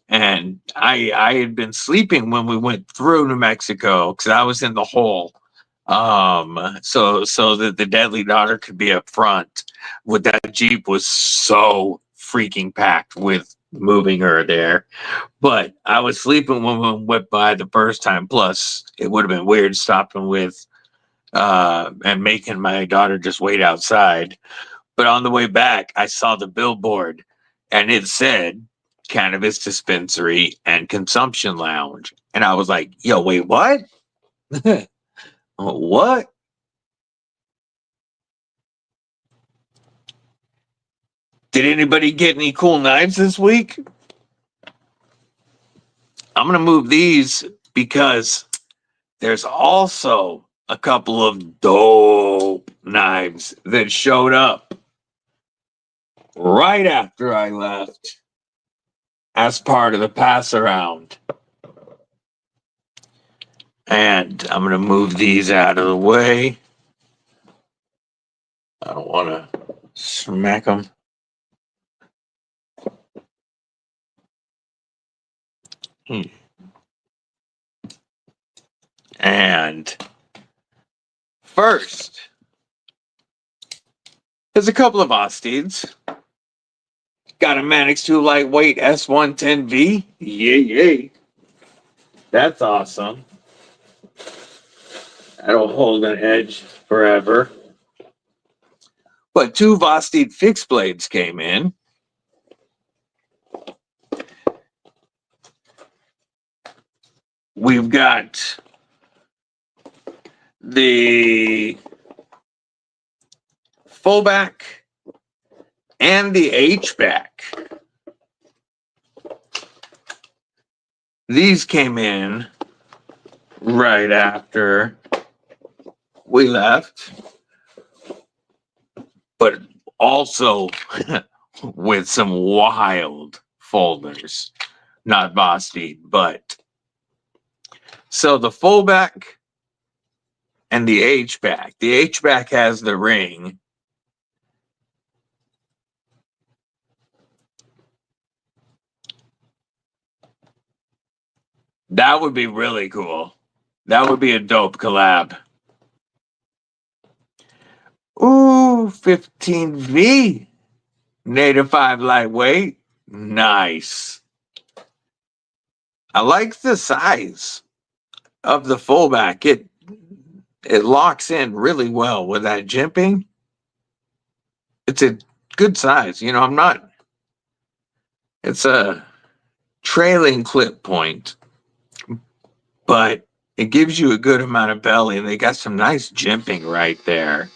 and I had been sleeping when we went through New Mexico because I was in the hole. So that the Deadly Daughter could be up front. With that Jeep was so freaking packed with moving her there. But I was sleeping when we went by the first time. Plus, it would have been weird stopping with and making my daughter just wait outside. But on the way back, I saw the billboard, and it said cannabis dispensary and consumption lounge. And I was like, yo, wait, what? What? Did anybody get any cool knives this week? I'm going to move these because there's also a couple of dope knives that showed up right after I left as part of the pass around. And I'm going to move these out of the way. I don't want to smack them. And first, there's a couple of Vosteeds. Got a Manix 2 lightweight S110V. Yay. That's awesome. That'll hold an edge forever. But 2 Vosteed fixed blades came in. We've got the fullback and the H-back. These came in right after we left, but also with some wild folders. Not Vosteed, but so the fullback and the H-back. The H-back has the ring. That would be really cool. That would be a dope collab. Ooh, 15V. Native 5 lightweight. Nice. I like the size of the fullback. It locks in really well with that jimping. It's a good size. You know, it's a trailing clip point, but it gives you a good amount of belly, and they got some nice jimping right there.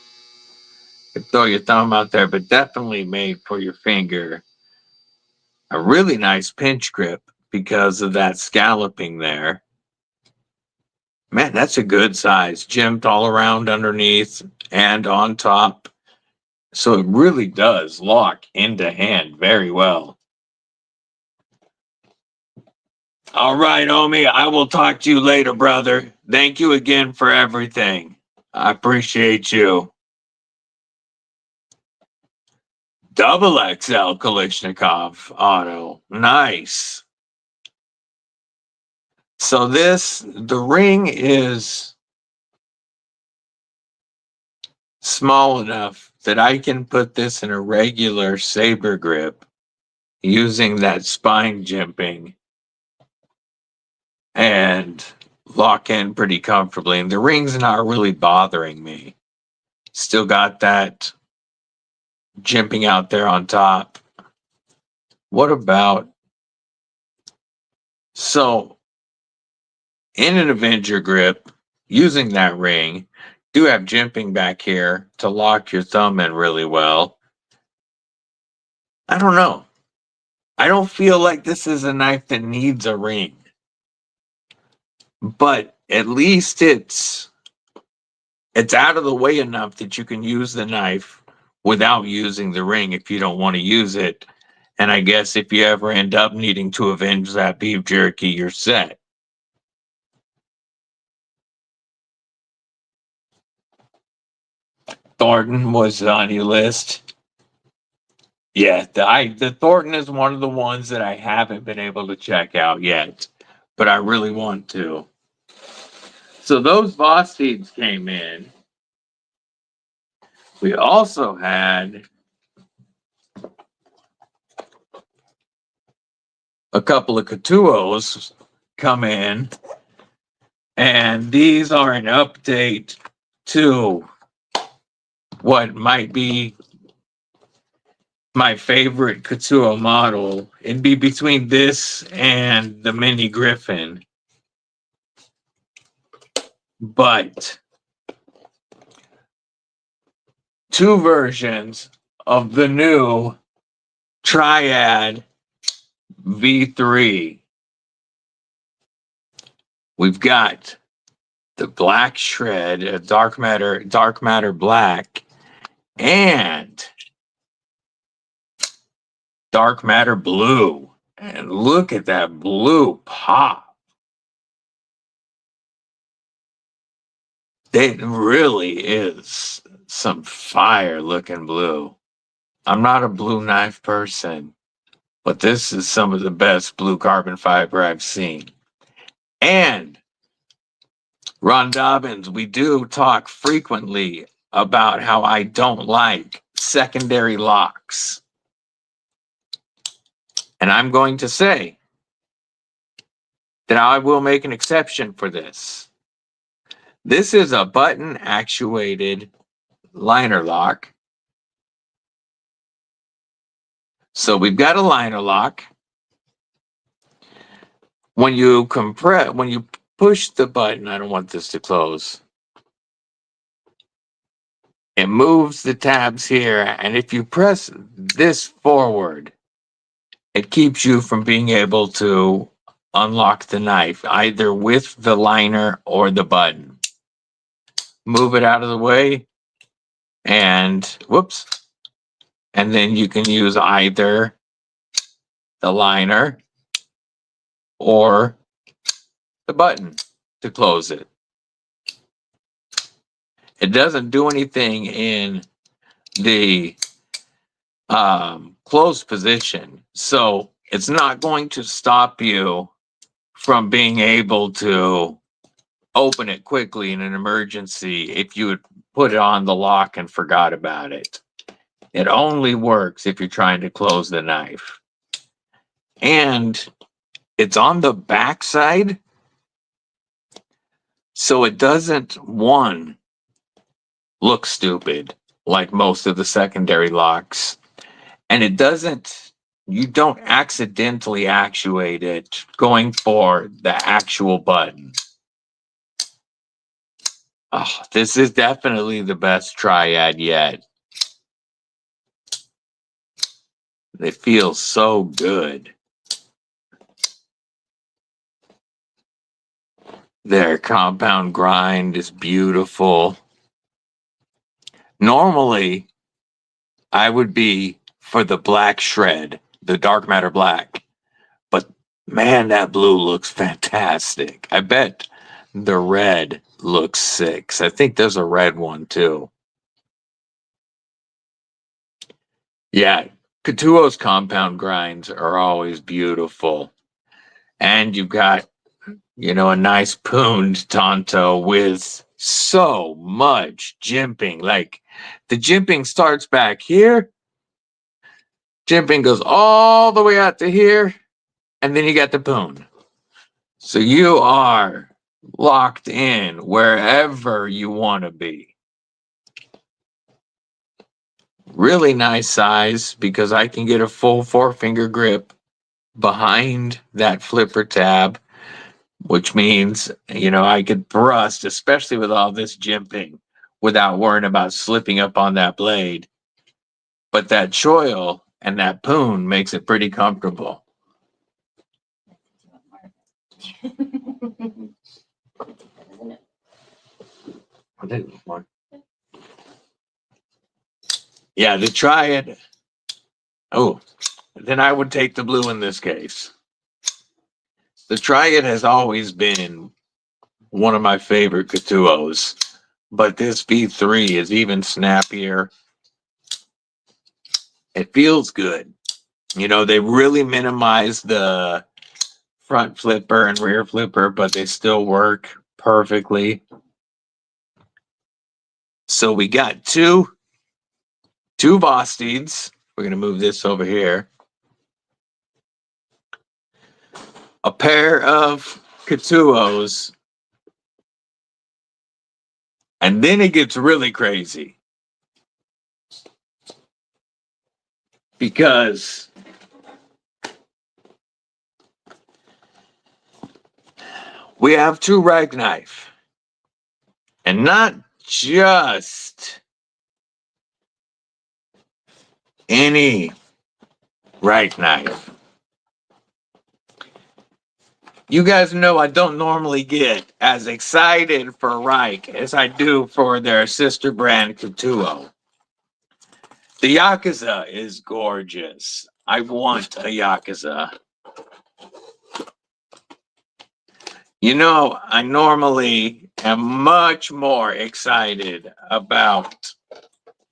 You can throw your thumb out there, but definitely made for your finger. A really nice pinch grip because of that scalloping there. Man, that's a good size. Jimped all around underneath and on top. So it really does lock into hand very well. All right, Omi, I will talk to you later, brother. Thank you again for everything. I appreciate you. Double XL Kalashnikov auto. Nice. So the ring is small enough that I can put this in a regular saber grip using that spine jimping and lock in pretty comfortably. And the ring's not really bothering me. Still got that jimping out there on top. What about, so in an Avenger grip, using that ring, do have jimping back here to lock your thumb in really well. I don't know. I don't feel like this is a knife that needs a ring. But at least it's out of the way enough that you can use the knife without using the ring if you don't want to use it. And I guess if you ever end up needing to avenge that beef jerky, you're set. Thornton was on your list. Yeah, the Thornton is one of the ones that I haven't been able to check out yet, but I really want to. So those Vosteeds came in. We also had a couple of Katuos come in, and these are an update to what might be my favorite Katsuo model. It'd be between this and the Mini Griffin. But two versions of the new Triad V3. We've got the black shred, dark matter black, and dark matter blue. And look at that blue pop. It really is some fire looking blue. I'm not a blue knife person, but this is some of the best blue carbon fiber I've seen. And Ron Dobbins, we do talk frequently about how I don't like secondary locks. And I'm going to say that I will make an exception for this. This is a button actuated liner lock. So we've got a liner lock. When you push the button, I don't want this to close. It moves the tabs here, and if you press this forward, it keeps you from being able to unlock the knife, either with the liner or the button. Move it out of the way, and whoops. And then you can use either the liner or the button to close it. It doesn't do anything in the closed position. So it's not going to stop you from being able to open it quickly in an emergency if you would put it on the lock and forgot about it. It only works if you're trying to close the knife. And it's on the back side, so it doesn't, one, look stupid like most of the secondary locks. And it doesn't, you don't accidentally actuate it going for the actual button. Oh, this is definitely the best Triad yet. It feels so good. Their compound grind is beautiful. Normally, I would be for the black shred, the dark matter black. But man, that blue looks fantastic. I bet the red looks sick. I think there's a red one too. Yeah, Katsuo's compound grinds are always beautiful. And you've got, a nice pooned Tonto with so much jimping. Like, the jimping starts back here. Jimping goes all the way out to here. And then you got the poon. So you are locked in wherever you want to be. Really nice size because I can get a full 4-finger grip behind that flipper tab, which means, I could thrust, especially with all this jimping, without worrying about slipping up on that blade. But that choil and that poon makes it pretty comfortable. Yeah, the Triad. Oh, then I would take the blue in this case. The Triad has always been one of my favorite Katsuos, but this V3 is even snappier. It feels good. They really minimize the front flipper and rear flipper, but they still work perfectly. So we got two Vosteeds. We're going to move this over here. A pair of Katsuos. And then it gets really crazy. because we have two rag knife, and not just any rag knife. You guys know I don't normally get as excited for Reich as I do for their sister brand Kutuo. The Yakuza is gorgeous. I want a Yakuza. You know, I normally am much more excited about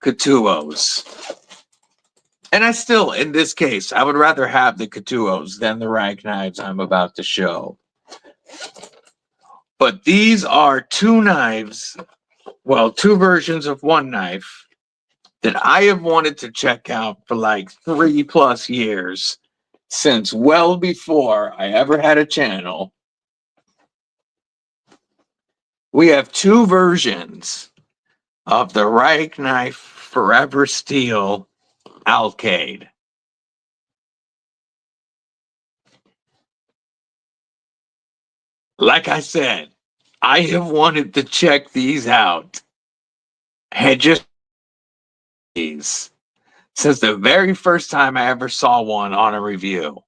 Kutuos. And I still, in this case, I would rather have the Kutuos than the rag knives I'm about to show. But these are two knives, well, two versions of one knife that I have wanted to check out for like 3+ years, since well before I ever had a channel. We have two versions of the rag knife Forever Steel Alcade. Like I said, I have wanted to check these out. Had just these since the very first time I ever saw one on a review.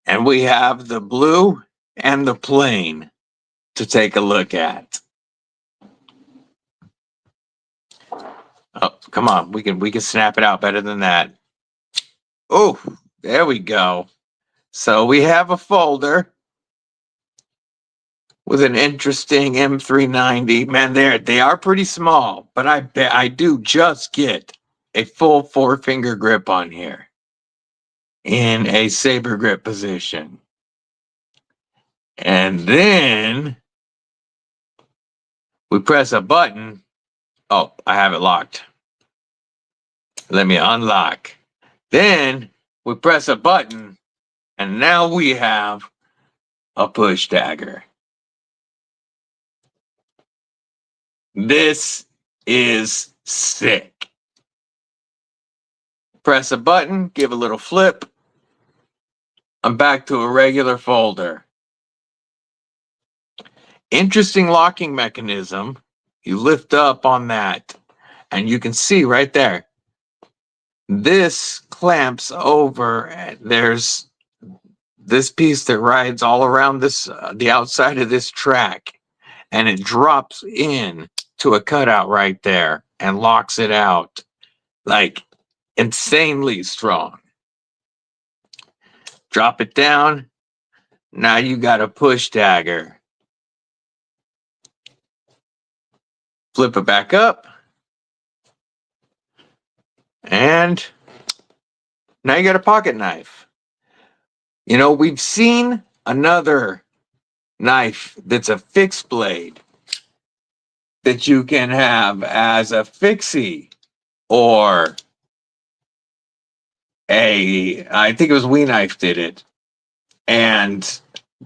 And we have the blue and the plain to take a look at. Oh, come on, we can snap it out better than that. Oh, there we go. So we have a folder with an interesting M390. Man, they are pretty small, but I bet I do just get a full 4-finger grip on here in a saber grip position. And then we press a button. Oh, I have it locked. Let me unlock. Then we press a button, and now we have a push dagger. This is sick. Press a button, give a little flip. I'm back to a regular folder. Interesting locking mechanism. You lift up on that, and you can see right there. This clamps over, and there's this piece that rides all around this, the outside of this track, and it drops in to a cutout right there and locks it out. Like, insanely strong. Drop it down. Now you got a push dagger. Flip it back up. And now you got a pocket knife. You know, we've seen another knife that's a fixed blade that you can have as a fixie, or I think it was We Knife did it.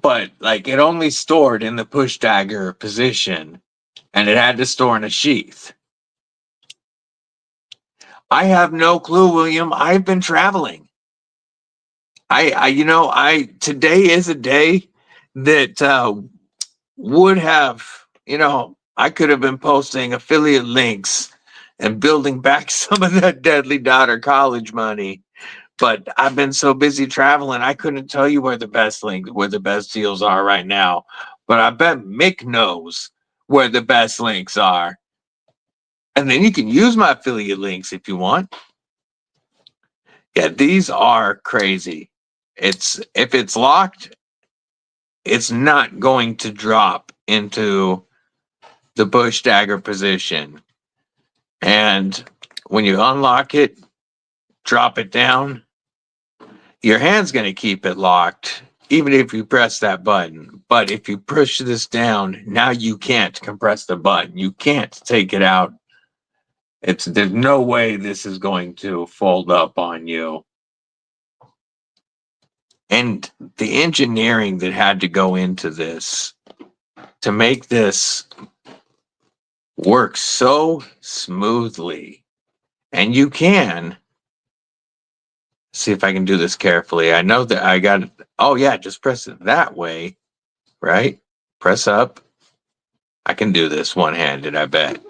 But like it only stored in the push dagger position, and it had to store in a sheath. I have no clue, William. I've been traveling. Today is a day that would have, I could have been posting affiliate links and building back some of that Deadly Daughter college money. But I've been so busy traveling, I couldn't tell you where the best deals are right now. But I bet Mick knows where the best links are. And then you can use my affiliate links if you want. Yeah, these are crazy. If it's locked, it's not going to drop into the push dagger position. And when you unlock it, drop it down, your hand's going to keep it locked, even if you press that button. But if you push this down, now you can't compress the button. You can't take it out. There's no way this is going to fold up on you. And the engineering that had to go into this to make this work so smoothly. And you can See if I can do this carefully. I know that I got it. Oh yeah, just press it that way, right? Press up. I can do this one-handed, I bet.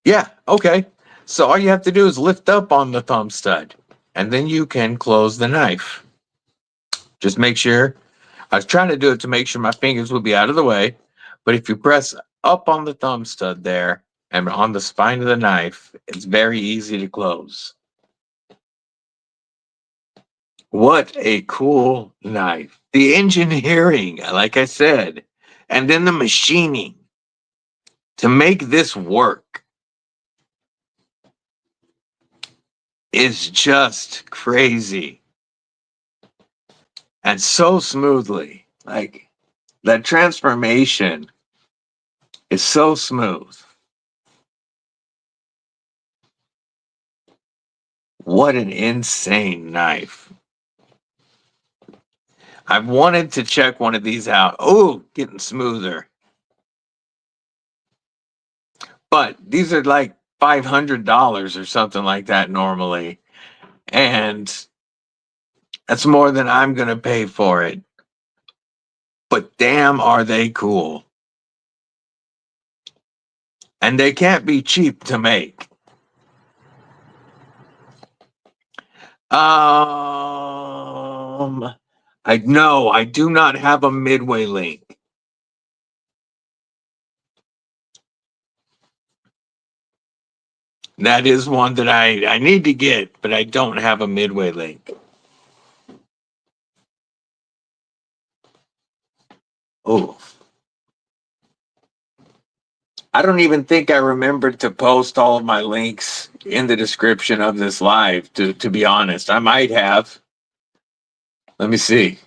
Yeah, okay. So all you have to do is lift up on the thumb stud, and then you can close the knife. Just make sure. I was trying to do it to make sure my fingers would be out of the way, but if you press up on the thumb stud there and on the spine of the knife, it's very easy to close. What a cool knife. The engineering, like I said, and then the machining to make this work is just crazy. And so smoothly. Like, that transformation is so smooth. What an insane knife. I've wanted to check one of these out. Oh, getting smoother. But these are like $500 or something like that normally. And that's more than I'm going to pay for it. But damn, are they cool. And they can't be cheap to make. I know I do not have a Midway link. That is one that I need to get, but I don't have a Midway link. Oh. I don't even think I remembered to post all of my links in the description of this live, to be honest. I might have. Let me see.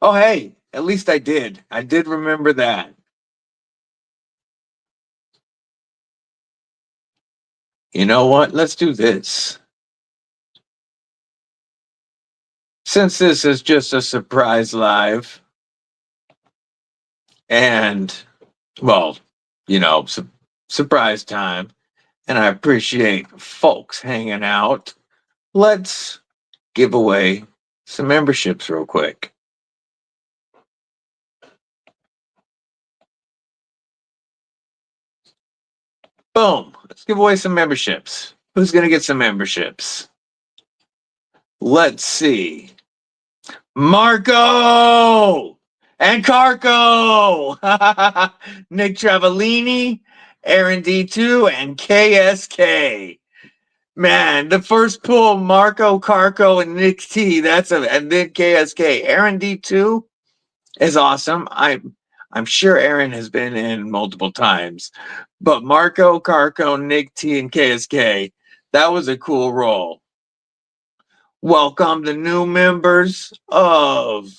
Oh, hey, at least I did. I did remember that. You know what? Let's do this. Since this is just a surprise live, and, well, you know, surprise time, and I appreciate folks hanging out, let's give away some memberships real quick. Boom. Let's give away some memberships. Who's going to get some memberships? Let's see. Marco and Carco. Nick Travellini, Aaron D2, and KSK. Man, the first pull, Marco, Carco, and Nick T. And then KSK. Aaron D2 is awesome. I'm sure Aaron has been in multiple times, but Marco, Carco, Nick T, and KSK, that was a cool roll. Welcome the new members of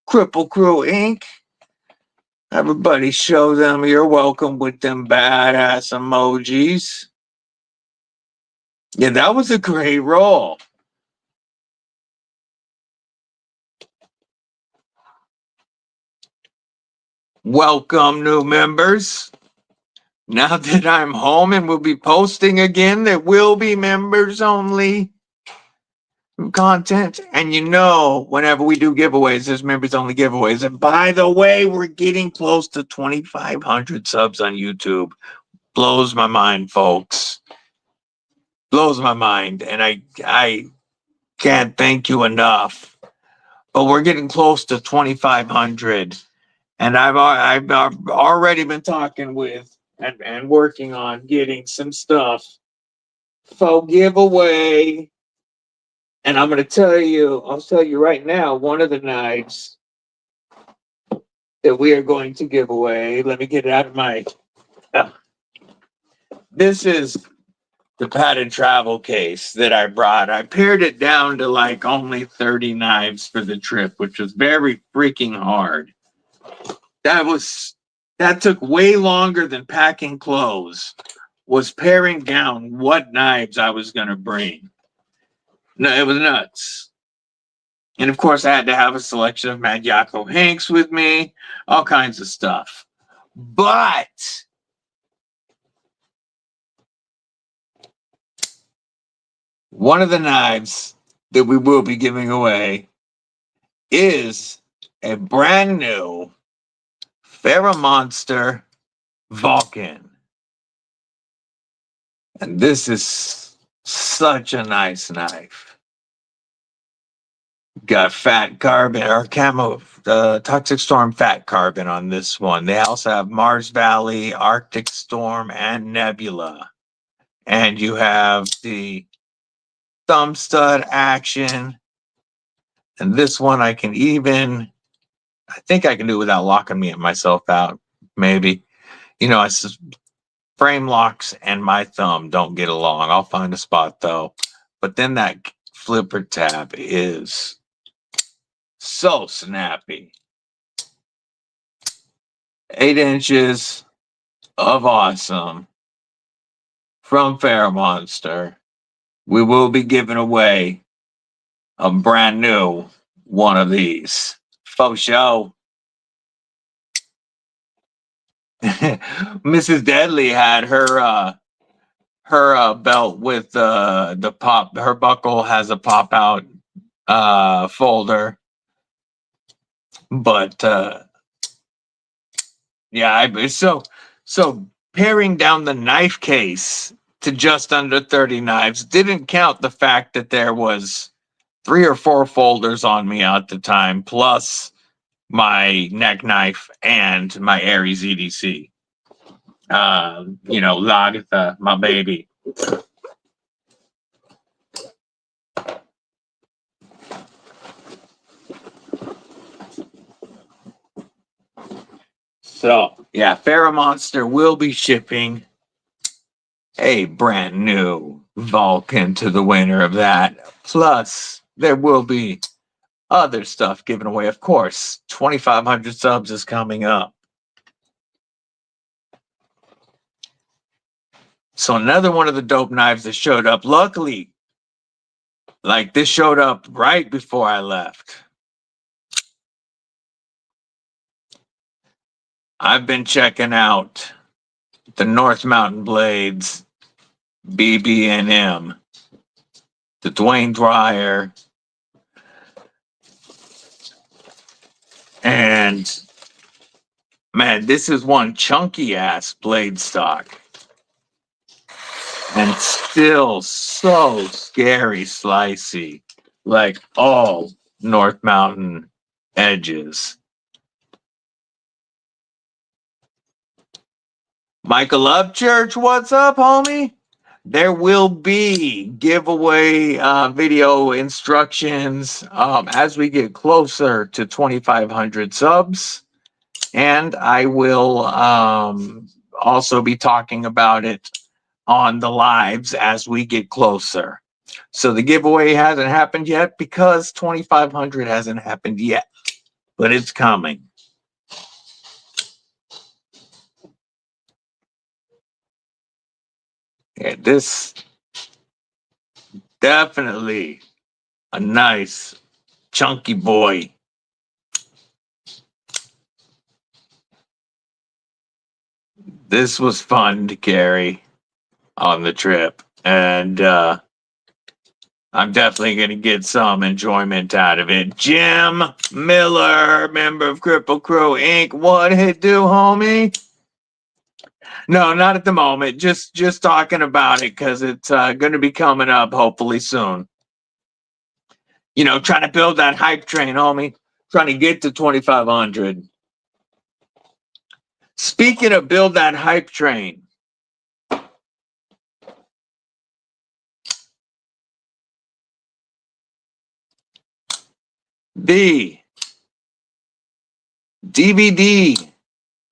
Kripple Krew Inc. Everybody show them you're welcome with them badass emojis. Yeah, that was a great roll. Welcome new members. Now that I'm home and will be posting again, there will be members only content. And you know, whenever we do giveaways, there's members only giveaways. And by the way, we're getting close to 2,500 subs on YouTube. Blows my mind, folks. Blows my mind. And I can't thank you enough. But we're getting close to 2,500. And I've already been talking with and working on getting some stuff for giveaway. And I'm going to tell you, I'll tell you right now, one of the knives that we are going to give away. Let me get it out of my. This is the padded travel case that I brought. I pared it down to like only 30 knives for the trip, which was very freaking hard. That took way longer than packing clothes, was paring down what knives I was going to bring. No, it was nuts. And of course, I had to have a selection of Mad Yako Hanks with me, all kinds of stuff. But one of the knives that we will be giving away is a brand new FerraMonster Vulcan. And this is such a nice knife. Got fat carbon or camo, Toxic Storm fat carbon on this one. They also have Mars Valley, Arctic Storm, and Nebula. And you have the thumb stud action. And this one I think I can do without locking myself out. Maybe. Frame locks and my thumb don't get along. I'll find a spot though. But then that flipper tab is so snappy. 8 inches of awesome from FerraMonster. We will be giving away a brand new one of these. Faux show. Mrs. Deadly had her belt with the pop. Her buckle has a pop out folder, but yeah, so paring down the knife case to just under 30 knives didn't count the fact that there was 3 or 4 folders on me at the time, plus my neck knife and my Aries EDC. Lagatha, my baby. So, yeah, FerraMonster will be shipping a brand new Vulcan to the winner of that. Plus, there will be other stuff given away. Of course, 2,500 subs is coming up. So another one of the dope knives that showed up, luckily, like this showed up right before I left. I've been checking out the North Mountain Blades BB&M, the Dwayne Dwyer, and man, this is one chunky ass blade stock. And still so scary slicey, like all North Mountain edges. Michael Upchurch, what's up, homie? There will be giveaway video instructions as we get closer to 2,500 subs. And I will also be talking about it on the lives as we get closer. So the giveaway hasn't happened yet because 2,500 hasn't happened yet, but it's coming. Yeah, this definitely a nice chunky boy. This was fun to carry on the trip, and I'm definitely going to get some enjoyment out of it. Jim Miller, member of Kripple Krew Inc. What it do, homie? No, not at the moment. Just talking about it because it's going to be coming up hopefully soon. Trying to build that hype train, homie. Trying to get to 2,500. Speaking of build that hype train, the DVD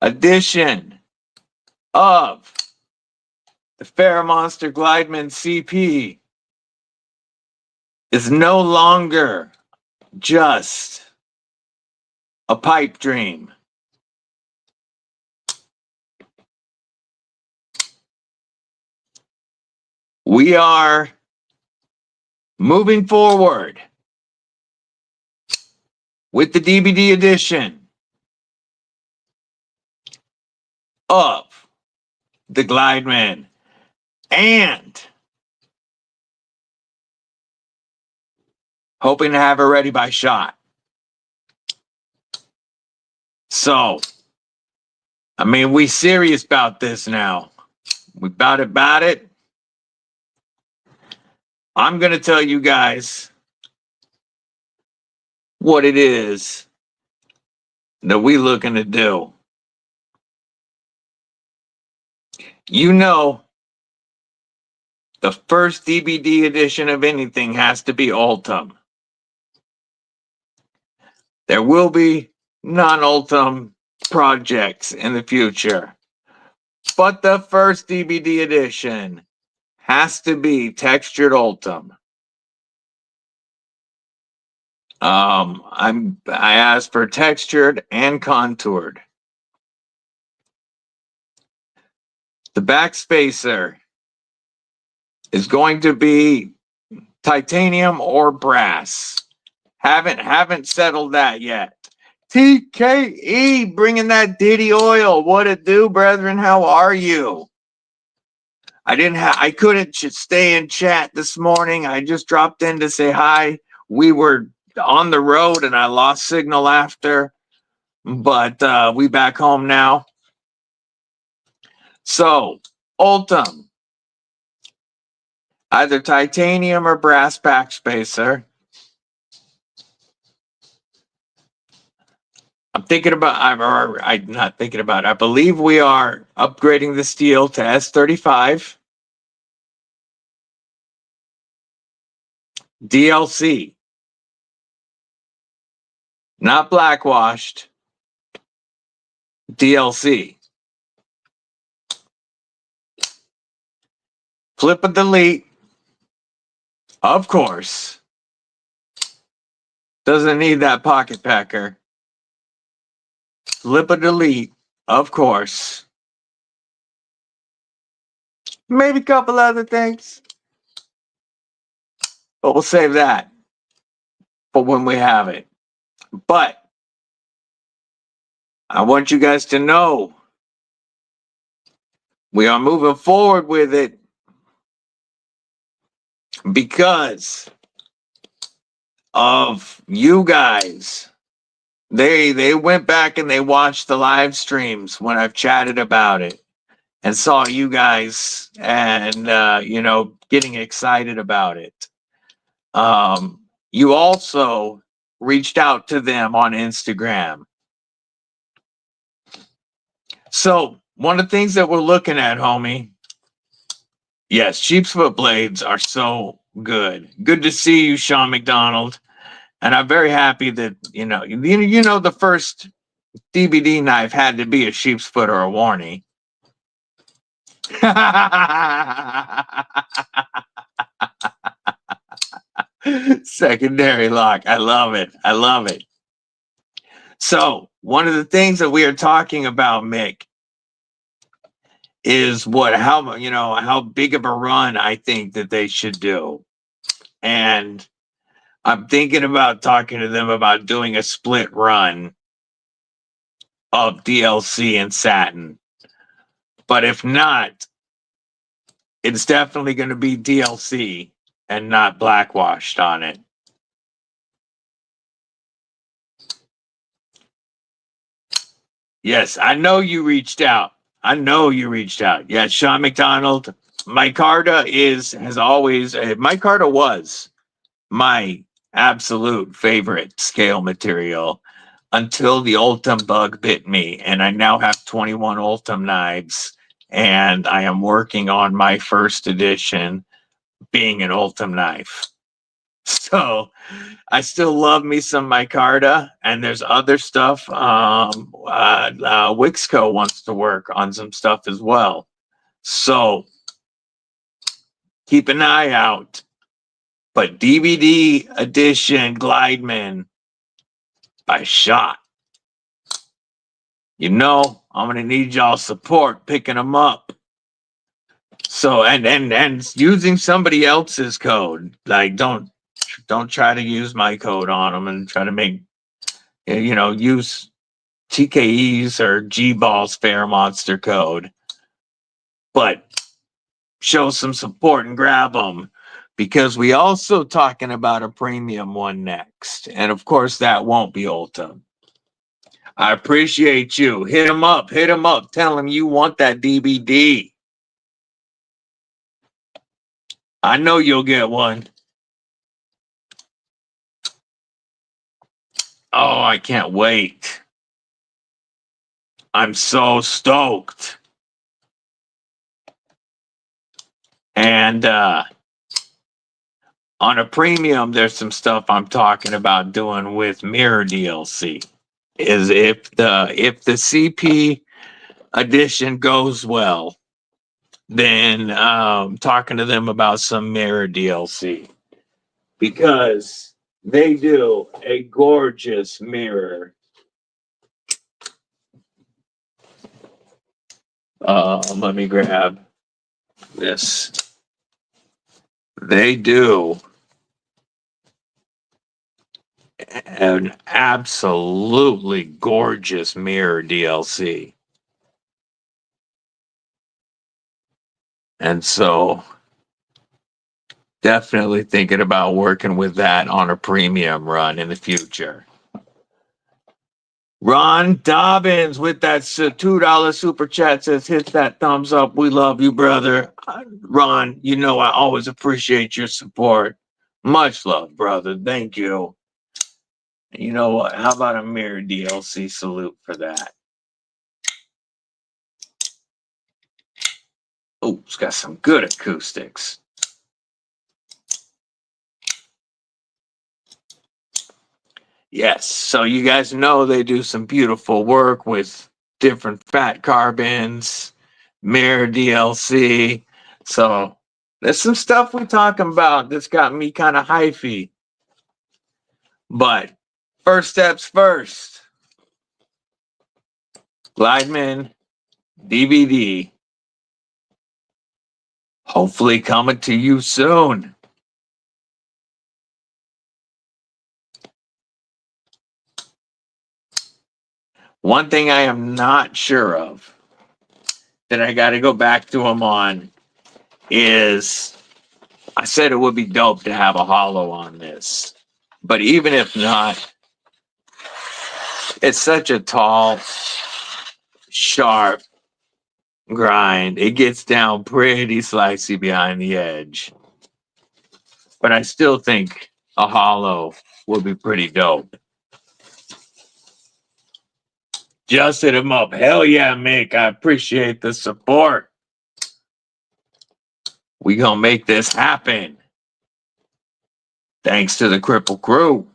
edition of the FerraMonster Glideman CP is no longer just a pipe dream. We are moving forward with the DVD edition of the Glideman and hoping to have it ready by shot. So, I mean, we serious about this now. We about it. I'm going to tell you guys what it is that we looking to do. You know, the first DBD edition of anything has to be Ultim. There will be non-Ultim projects in the future, but the first DBD edition has to be textured Ultim. I asked for textured and contoured. The back spacer is going to be titanium or brass. Haven't settled that yet. TKE bringing that Diddy oil. What it do, brethren? How are you? I couldn't stay in chat this morning. I just dropped in to say hi. We were on the road and I lost signal after, but we back home now. So, Ultim, either titanium or brass back spacer. I'm thinking about, I'm not thinking about, I believe we are upgrading the steel to S35. DLC. Not blackwashed. DLC. Flip and delete. Of course. Doesn't need that pocket packer. Flip and delete. Of course. Maybe a couple other things. But we'll save that for when we have it. But I want you guys to know we are moving forward with it because of you guys. They went back and they watched the live streams when I've chatted about it and saw you guys and getting excited about it. You also reached out to them on Instagram. So one of the things that we're looking at, homie, yes, sheep's foot blades are so good. Good to see you, Sean McDonald. And I'm very happy that, the first DBD knife had to be a sheep's foot or a Warney. Secondary lock. I love it. I love it. So one of the things that we are talking about, Mick, is how big of a run I think that they should do. And I'm thinking about talking to them about doing a split run of DLC and satin. But if not, it's definitely going to be DLC and not blackwashed on it. Yes, I know you reached out. Yeah, Sean McDonald. Micarta Micarta was my absolute favorite scale material until the Ultim bug bit me, and I now have 21 Ultim knives, and I am working on my first edition being an Ultim knife. So I still love me some micarta, and there's other stuff. WIXCO wants to work on some stuff as well. So keep an eye out. But DVD edition Glideman by Shot. I'm gonna need y'all support picking them up. So and using somebody else's code. Like don't try to use my code on them and try to make use TKE's or G-Ball's FerraMonster code. But show some support and grab them, because we also talking about a premium one next. And of course, that won't be Ulta. I appreciate you. Hit him up. Hit him up. Tell him you want that DBD. I know you'll get one. Oh, I can't wait. I'm so stoked. And on a premium, there's some stuff I'm talking about doing with Mirror DLC. Is if the CP edition goes well, then talking to them about some Mirror DLC, because they do a gorgeous mirror. Let me grab this. They do an absolutely gorgeous mirror DLC. And so definitely thinking about working with that on a premium run in the future. Ron Dobbins with that $2 super chat says, hit that thumbs up. We love you, brother. Ron, you know I always appreciate your support. Much love, brother. Thank you. You know what? How about a mirror DLC salute for that? Oh, it's got some good acoustics. Yes, so you guys know they do some beautiful work with different fat carbons, mirror DLC. So there's some stuff we're talking about that's got me kind of hyphy. But first steps first. Glideman DVD. Hopefully coming to you soon. One thing I am not sure of that I got to go back to him on is I said it would be dope to have a hollow on this. But even if not, it's such a tall, sharp grind. It gets down pretty slicey behind the edge. But I still think a hollow would be pretty dope. Just hit him up. Hell yeah, Mick. I appreciate the support. We gonna make this happen. Thanks to the Kripple Krew.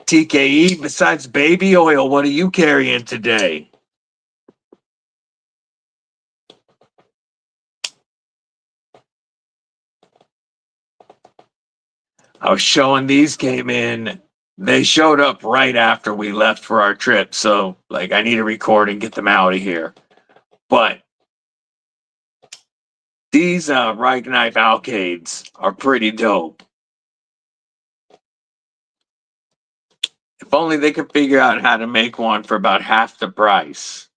TKE, besides baby oil, what are you carrying today? I was showing these came in. They showed up right after we left for our trip. So, like, I need to record and get them out of here. But these Reich Knife Alcades are pretty dope. If only they could figure out how to make one for about half the price.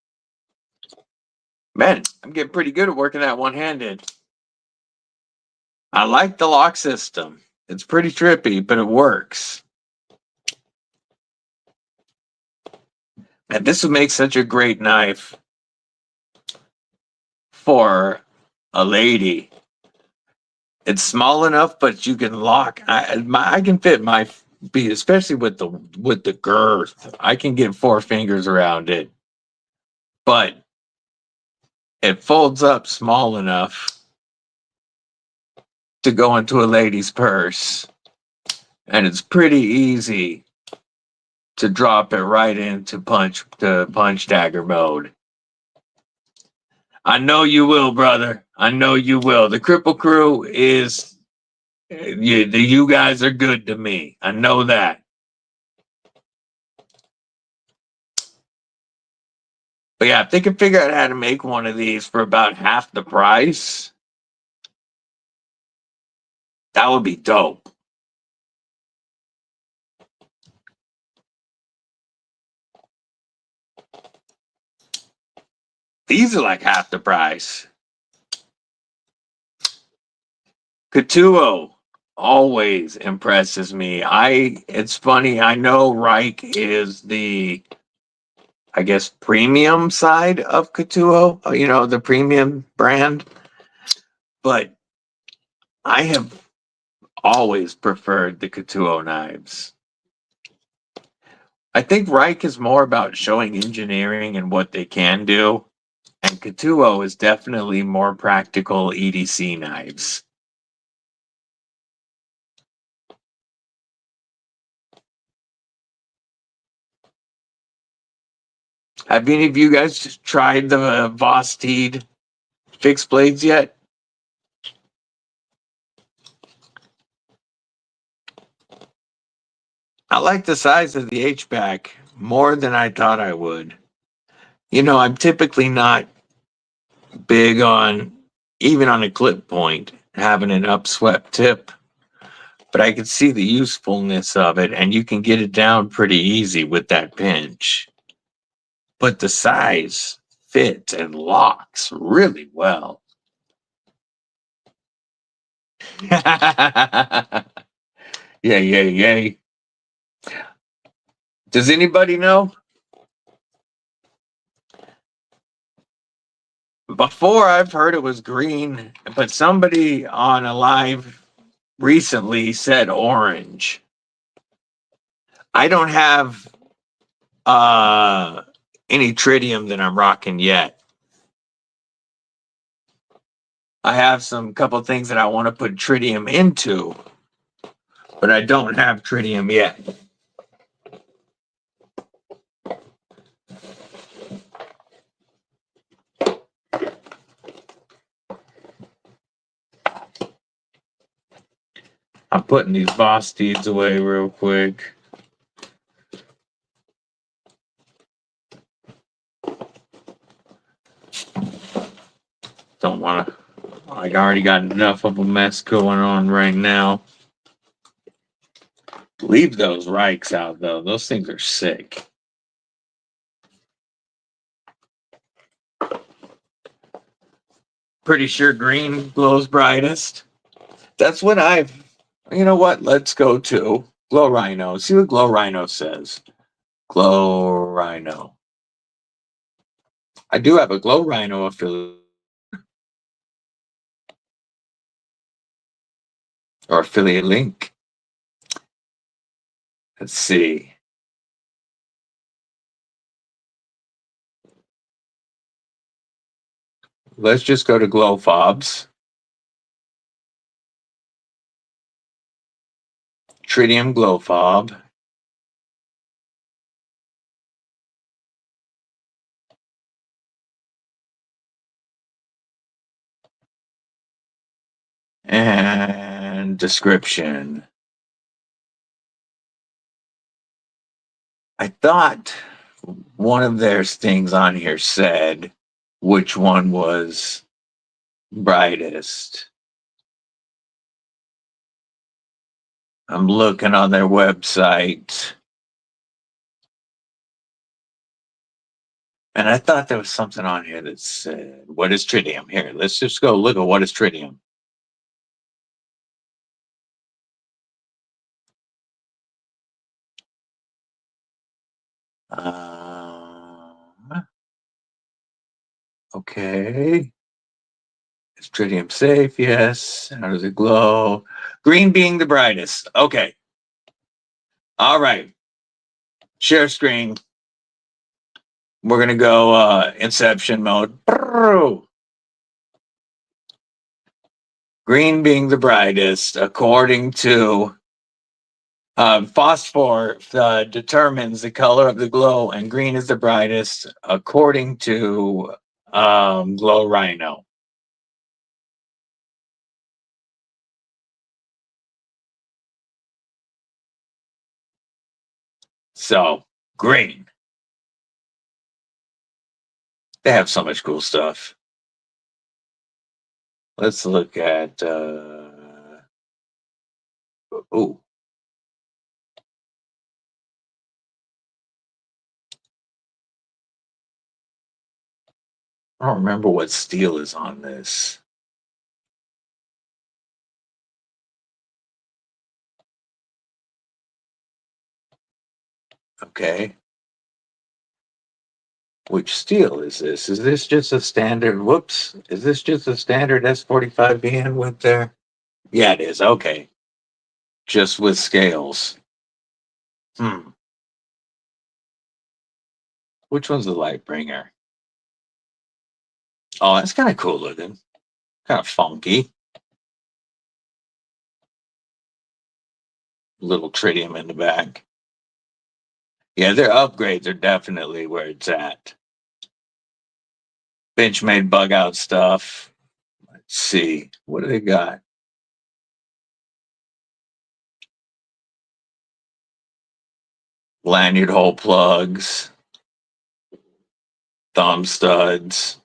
Man, I'm getting pretty good at working that one-handed. I like the lock system. It's pretty trippy, but it works. And this would make such a great knife for a lady. It's small enough, but you can lock. I can fit my feet, especially with the girth. I can get 4 fingers around it, but it folds up small enough to go into a lady's purse, and it's pretty easy to drop it right into punch dagger mode. I know you will, brother. I know you will. The Kripple Krew is, you guys are good to me. I know that. But yeah, if they can figure out how to make one of these for about half the price, that would be dope. These are like half the price. Katuo always impresses me. It's funny, I know Reich is the, I guess, premium side of Katuo, the premium brand, but I have always preferred the Katuo knives. I think Reich is more about showing engineering and what they can do, and Katuo is definitely more practical EDC knives. Have any of you guys tried the Vosteed fixed blades yet? I like the size of the H-back more than I thought I would. I'm typically not big on, even on a clip point, having an upswept tip, but I can see the usefulness of it, and you can get it down pretty easy with that pinch. But the size fits and locks really well. Yay. Does anybody know? Before I've heard it was green, but somebody on a live recently said orange. I don't have any tritium that I'm rocking yet. I have some couple things that I want to put tritium into, but I don't have tritium yet. I'm putting these Vosteeds away real quick. Don't want to, I already got enough of a mess going on right now. Leave those Reichs out though. Those things are sick. Pretty sure green glows brightest. That's what you know what? Let's go to Glow Rhino. See what Glow Rhino says. Glow Rhino. I do have a Glow Rhino affiliate. Or affiliate link. Let's see. Let's just go to Glow Fobs. Tritium Glow Fob. And description. I thought one of their things on here said which one was brightest. I'm looking on their website. And I thought there was something on here that said, what is tritium? Here, let's just go look at what is tritium. Okay. Is tritium safe? Yes. How does it glow? Green being the brightest. Okay. All right. Share screen. We're going to go inception mode. Green being the brightest, according to phosphor determines the color of the glow, and green is the brightest, according to Glow Rhino. So, green. They have so much cool stuff. Let's look at. Oh. I don't remember what steel is on this. Okay. Which steel is this? Is this just a standard? Whoops. Is this just a standard S45 with there? Yeah, it is. Okay. Just with scales. Hmm. Which one's the light bringer? Oh, that's kind of cool looking. Kind of funky. Little tritium in the back. Yeah, their upgrades are definitely where it's at. Benchmade bug out stuff. Let's see. What do they got? Lanyard hole plugs. Thumb studs.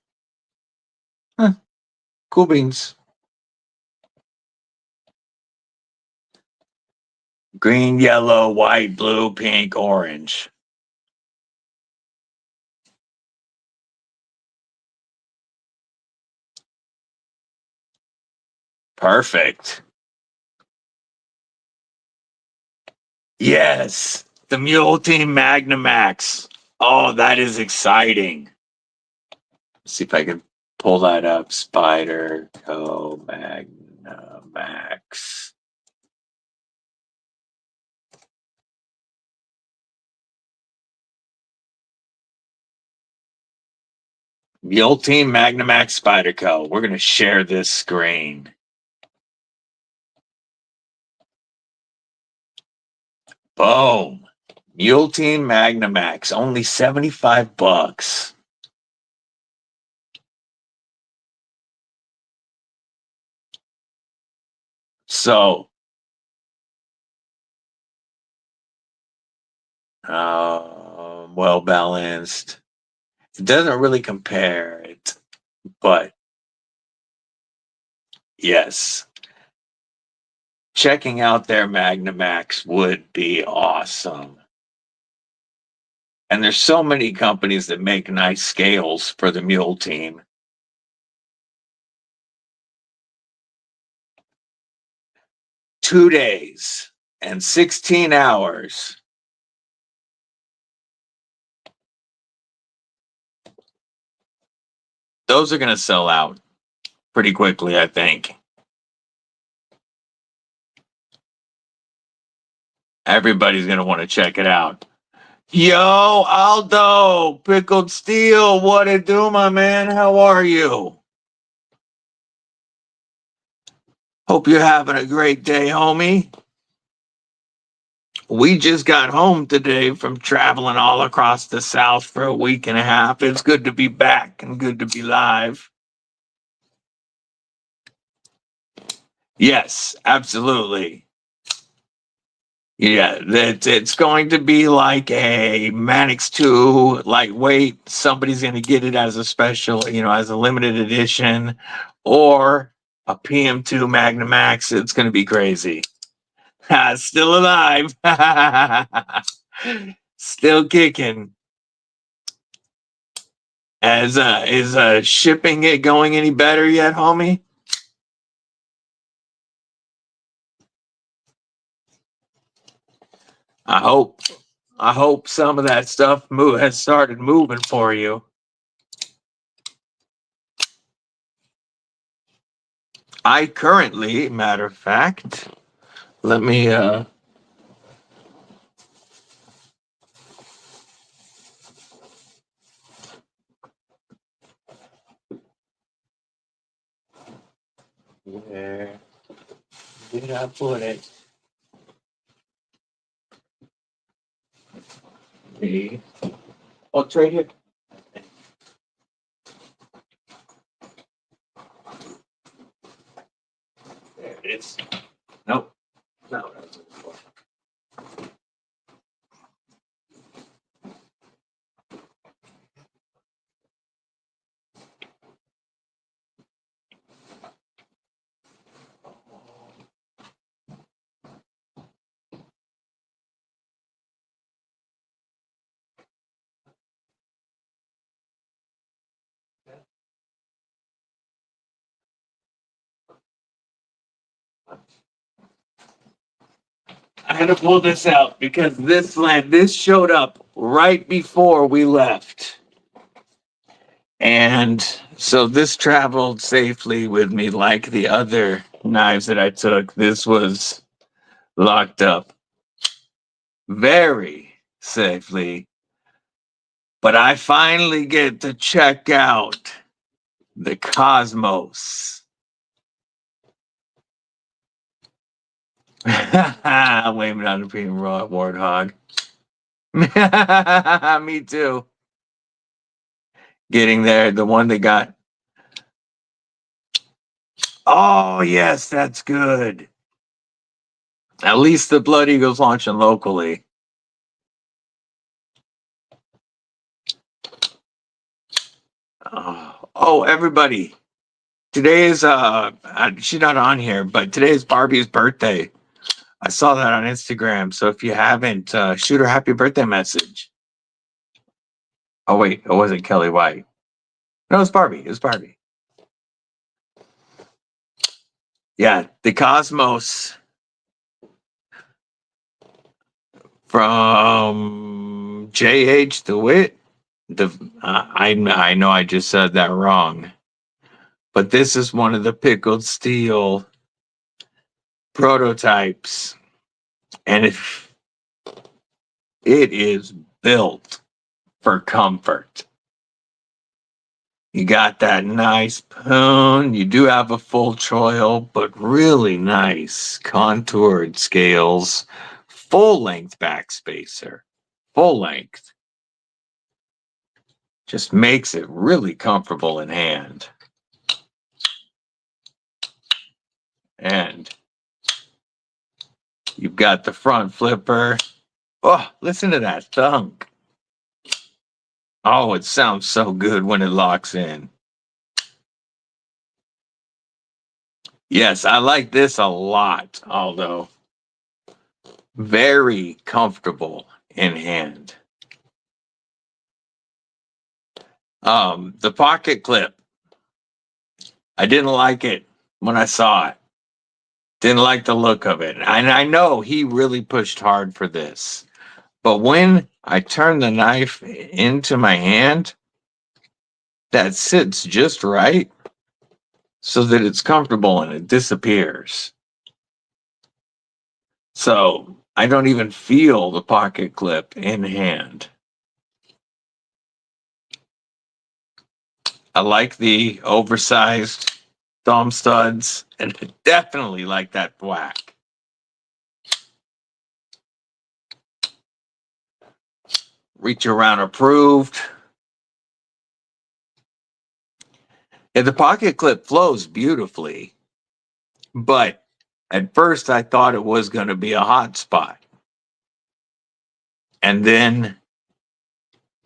Huh. Cool beans. Green, yellow, white, blue, pink, orange. Perfect. Yes. The Mule Team Magnamax. Oh, that is exciting. Let's see if I can pull that up. Spider Co Magnamax. Mule Team Magnamax Spider Co. We're going to share this screen. Boom. Mule Team Magnamax. Only 75 bucks. So, well balanced. It doesn't really compare it, but yes, checking out their Magnamax would be awesome. And there's so many companies that make nice scales for the Mule Team. Two days and 16 hours. Those are going to sell out pretty quickly, I think. Everybody's going to want to check it out. Yo, Aldo, Pickled Steel, what it do, my man? How are you? Hope you're having a great day, homie. We just got home today from traveling all across the South for a week and a half. It's good to be back and good to be live. Yes, absolutely. Yeah, it's going to be like a Manix 2 lightweight. Somebody's going to get it as a special, as a limited edition, or a PM2 Magnamax. It's going to be crazy. Still alive. Still kicking. Is shipping it going any better yet, homie? I hope some of that stuff has started moving for you. I currently, matter of fact, let me where did I put it? The trade here. There it is. Nope. No. I had to pull this out because this showed up right before we left. And so this traveled safely with me like the other knives that I took. This was locked up very safely. But I finally get to check out the Cosmos. Waving on the premium raw warthog. Me too. Getting there, the one that got. Oh yes, that's good. At least the Blood Eagle's launching locally. Oh, everybody. Today is she's not on here, but today is Barbie's birthday. I saw that on Instagram. So if you haven't, shoot her happy birthday message. Oh wait, it wasn't Kelly White. No, it's Barbie. It's Barbie. Yeah, the Cosmos from JH DeWitt. I know I just said that wrong, but this is one of the pickled steel prototypes, and it is built for comfort. You got that nice poon. You do have a full choil, but really nice contoured scales, full length backspacer, full length. Just makes it really comfortable in hand. And you've got the front flipper. Oh, listen to that thunk. Oh, it sounds so good when it locks in. Yes, I like this a lot, although very comfortable in hand. The pocket clip. I didn't like it when I saw it. Didn't like the look of it. And I know he really pushed hard for this. But when I turn the knife into my hand, that sits just right so that it's comfortable and it disappears. So I don't even feel the pocket clip in hand. I like the oversized thumb studs, and I definitely like that black. Reach around approved. And the pocket clip flows beautifully, but at first I thought it was going to be a hot spot. And then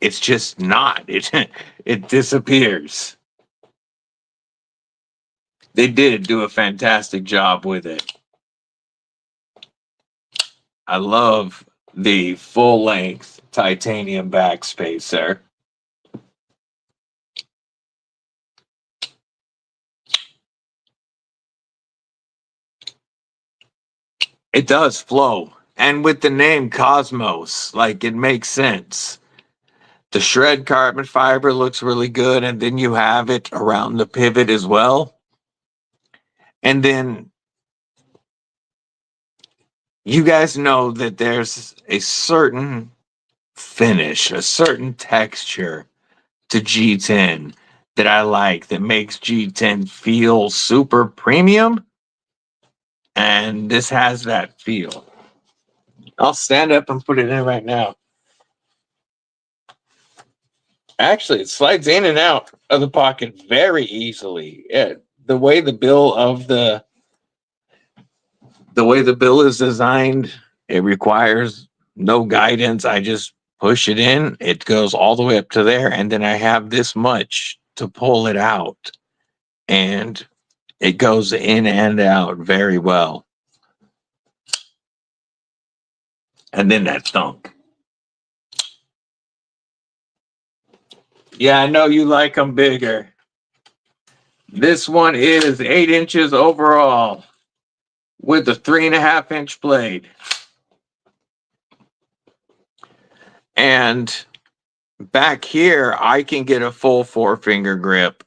it's just not. It disappears. They did do a fantastic job with it. I love the full length titanium backspacer. It does flow. And with the name Cosmos, like it makes sense. The shred carbon fiber looks really good. And then you have it around the pivot as well. And then you guys know that there's a certain finish, a certain texture to G10 that I like that makes G10 feel super premium. And this has that feel. I'll stand up and put it in right now. Actually, it slides in and out of the pocket very easily. The way the bill is designed, it requires no guidance. I just push it in. It goes all the way up to there, and then I have this much to pull it out, and it goes in and out very well. And then that thunk. Yeah, I know you like them bigger. This one is 8 inches overall with a 3.5-inch blade. And back here, I can get a full 4-finger grip,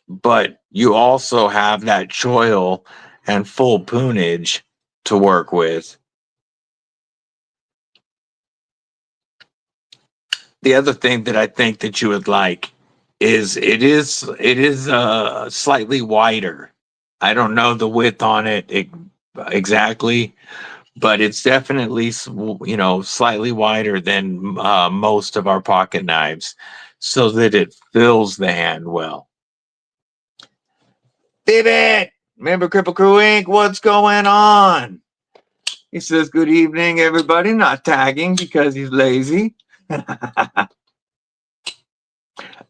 but you also have that choil and full poonage to work with. The other thing that I think that you would like is it is slightly wider. I don't know the width on it exactly, but it's definitely slightly wider than most of our pocket knives, so that it fills the hand well. David, remember Kripple Krew Inc? What's going on? He says, "Good evening, everybody." Not tagging because he's lazy.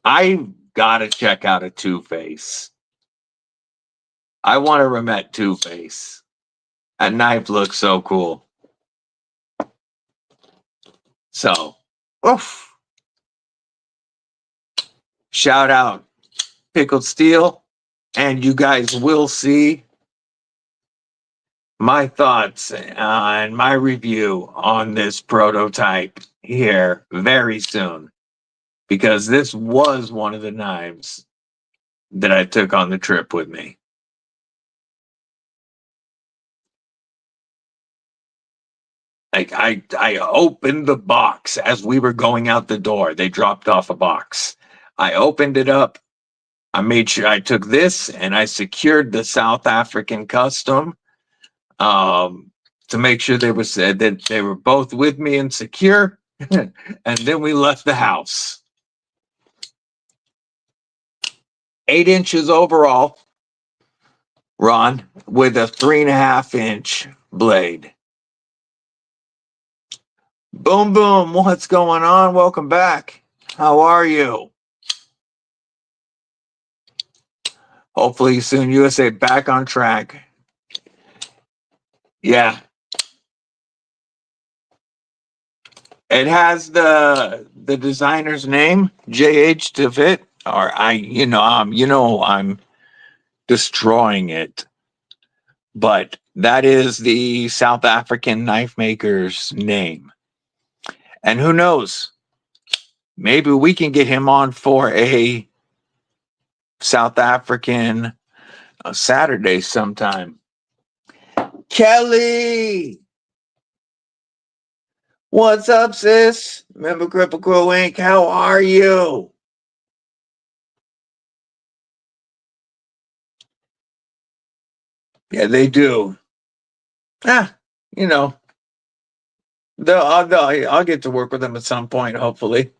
I gotta check out a Two-Face. I want to remet Two-Face. That knife looks so cool. So, oof. Shout out Pickled Steel, and you guys will see my thoughts and my review on this prototype here very soon, because this was one of the knives that I took on the trip with me. Like I opened the box as we were going out the door. They dropped off a box. I opened it up. I made sure I took this and I secured the South African custom to make sure they were said that they were both with me and secure. And then we left the house. 8 inches overall, Ron, with a 3.5-inch blade. Boom, boom. What's going on? Welcome back. How are you? Hopefully soon, USA back on track. Yeah. It has the designer's name, JH to fit, or I'm destroying it. But that is the South African knife maker's name. And who knows? Maybe we can get him on for a South African Saturday sometime. Kelly! What's up, sis? Remember Kripple Krew Inc? How are you? Yeah, they do. You know, I'll get to work with them at some point, hopefully.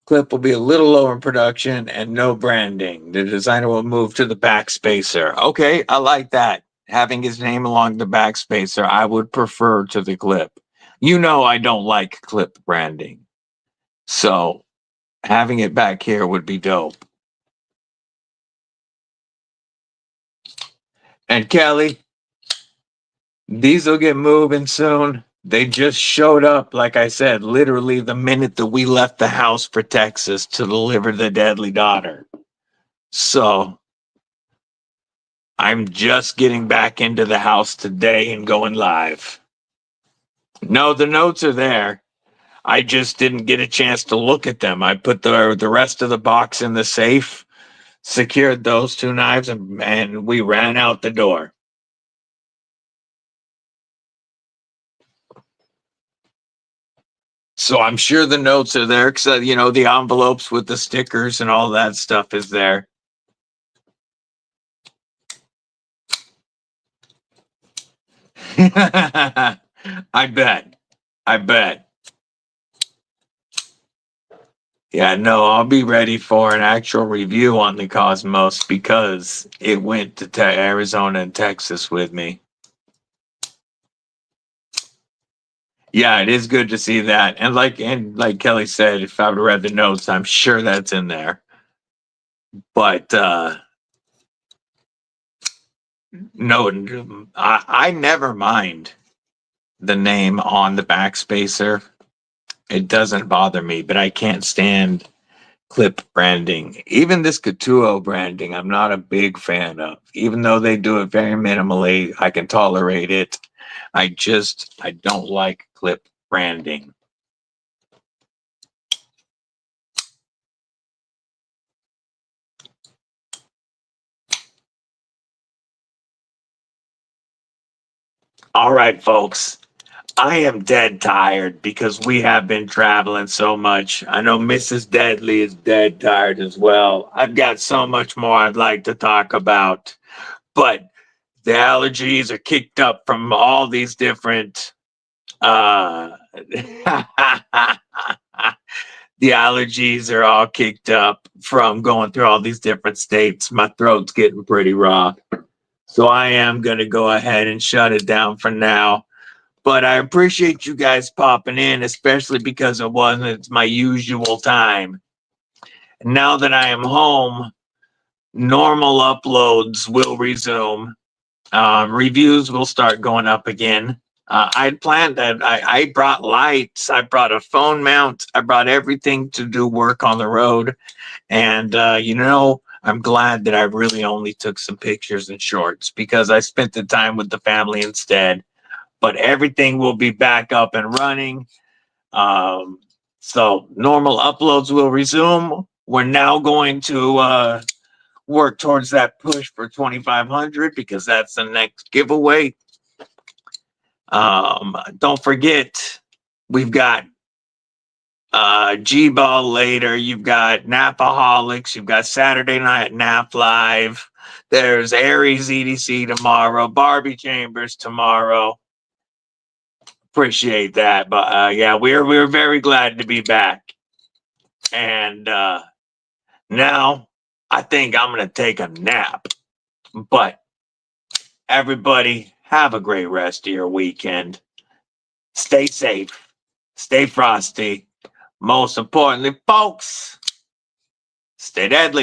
Clip will be a little low in production and no branding. The designer will move to the backspacer. Okay, I like that. Having his name along the backspacer, I would prefer to the clip. You know I don't like clip branding. So having it back here would be dope. And Kelly, these will get moving soon. They just showed up, like I said, literally the minute that we left the house for Texas to deliver the deadly daughter. So I'm just getting back into the house today and going live. No, the notes are there. I just didn't get a chance to look at them. I put the rest of the box in the safe, secured those 2 knives, and we ran out the door. So I'm sure the notes are there because, the envelopes with the stickers and all that stuff is there. I bet. Yeah, no, I'll be ready for an actual review on the Cosmos because it went to Arizona and Texas with me. Yeah, it is good to see that. And like Kelly said, if I would have read the notes, I'm sure that's in there. But no, I never mind the name on the backspacer. It doesn't bother me, but I can't stand clip branding. Even this Katuo branding, I'm not a big fan of. Even though they do it very minimally, I can tolerate it. I don't like clip branding. All right, folks. I am dead tired because we have been traveling so much. I know Mrs. Deadly is dead tired as well. I've got so much more I'd like to talk about, but the allergies are kicked up from all these different the allergies are all kicked up from going through all these different states. My throat's getting pretty raw. So I am going to go ahead and shut it down for now. But I appreciate you guys popping in, especially because it wasn't my usual time. And now that I am home, normal uploads will resume. Reviews will start going up again. I'd planned that. I brought lights. I brought a phone mount. I brought everything to do work on the road. And, I'm glad that I really only took some pictures and shorts because I spent the time with the family instead. But everything will be back up and running. So normal uploads will resume. We're now going to work towards that push for 2,500 because that's the next giveaway. Don't forget, we've got G-Ball later. You've got Napaholics. You've got Saturday Night Nap Live. There's Aries EDC tomorrow. Barbie Chambers tomorrow. Appreciate that. But yeah, we're very glad to be back. And now I think I'm gonna take a nap. But everybody, have a great rest of your weekend. Stay safe. Stay frosty. Most importantly, folks, stay deadly.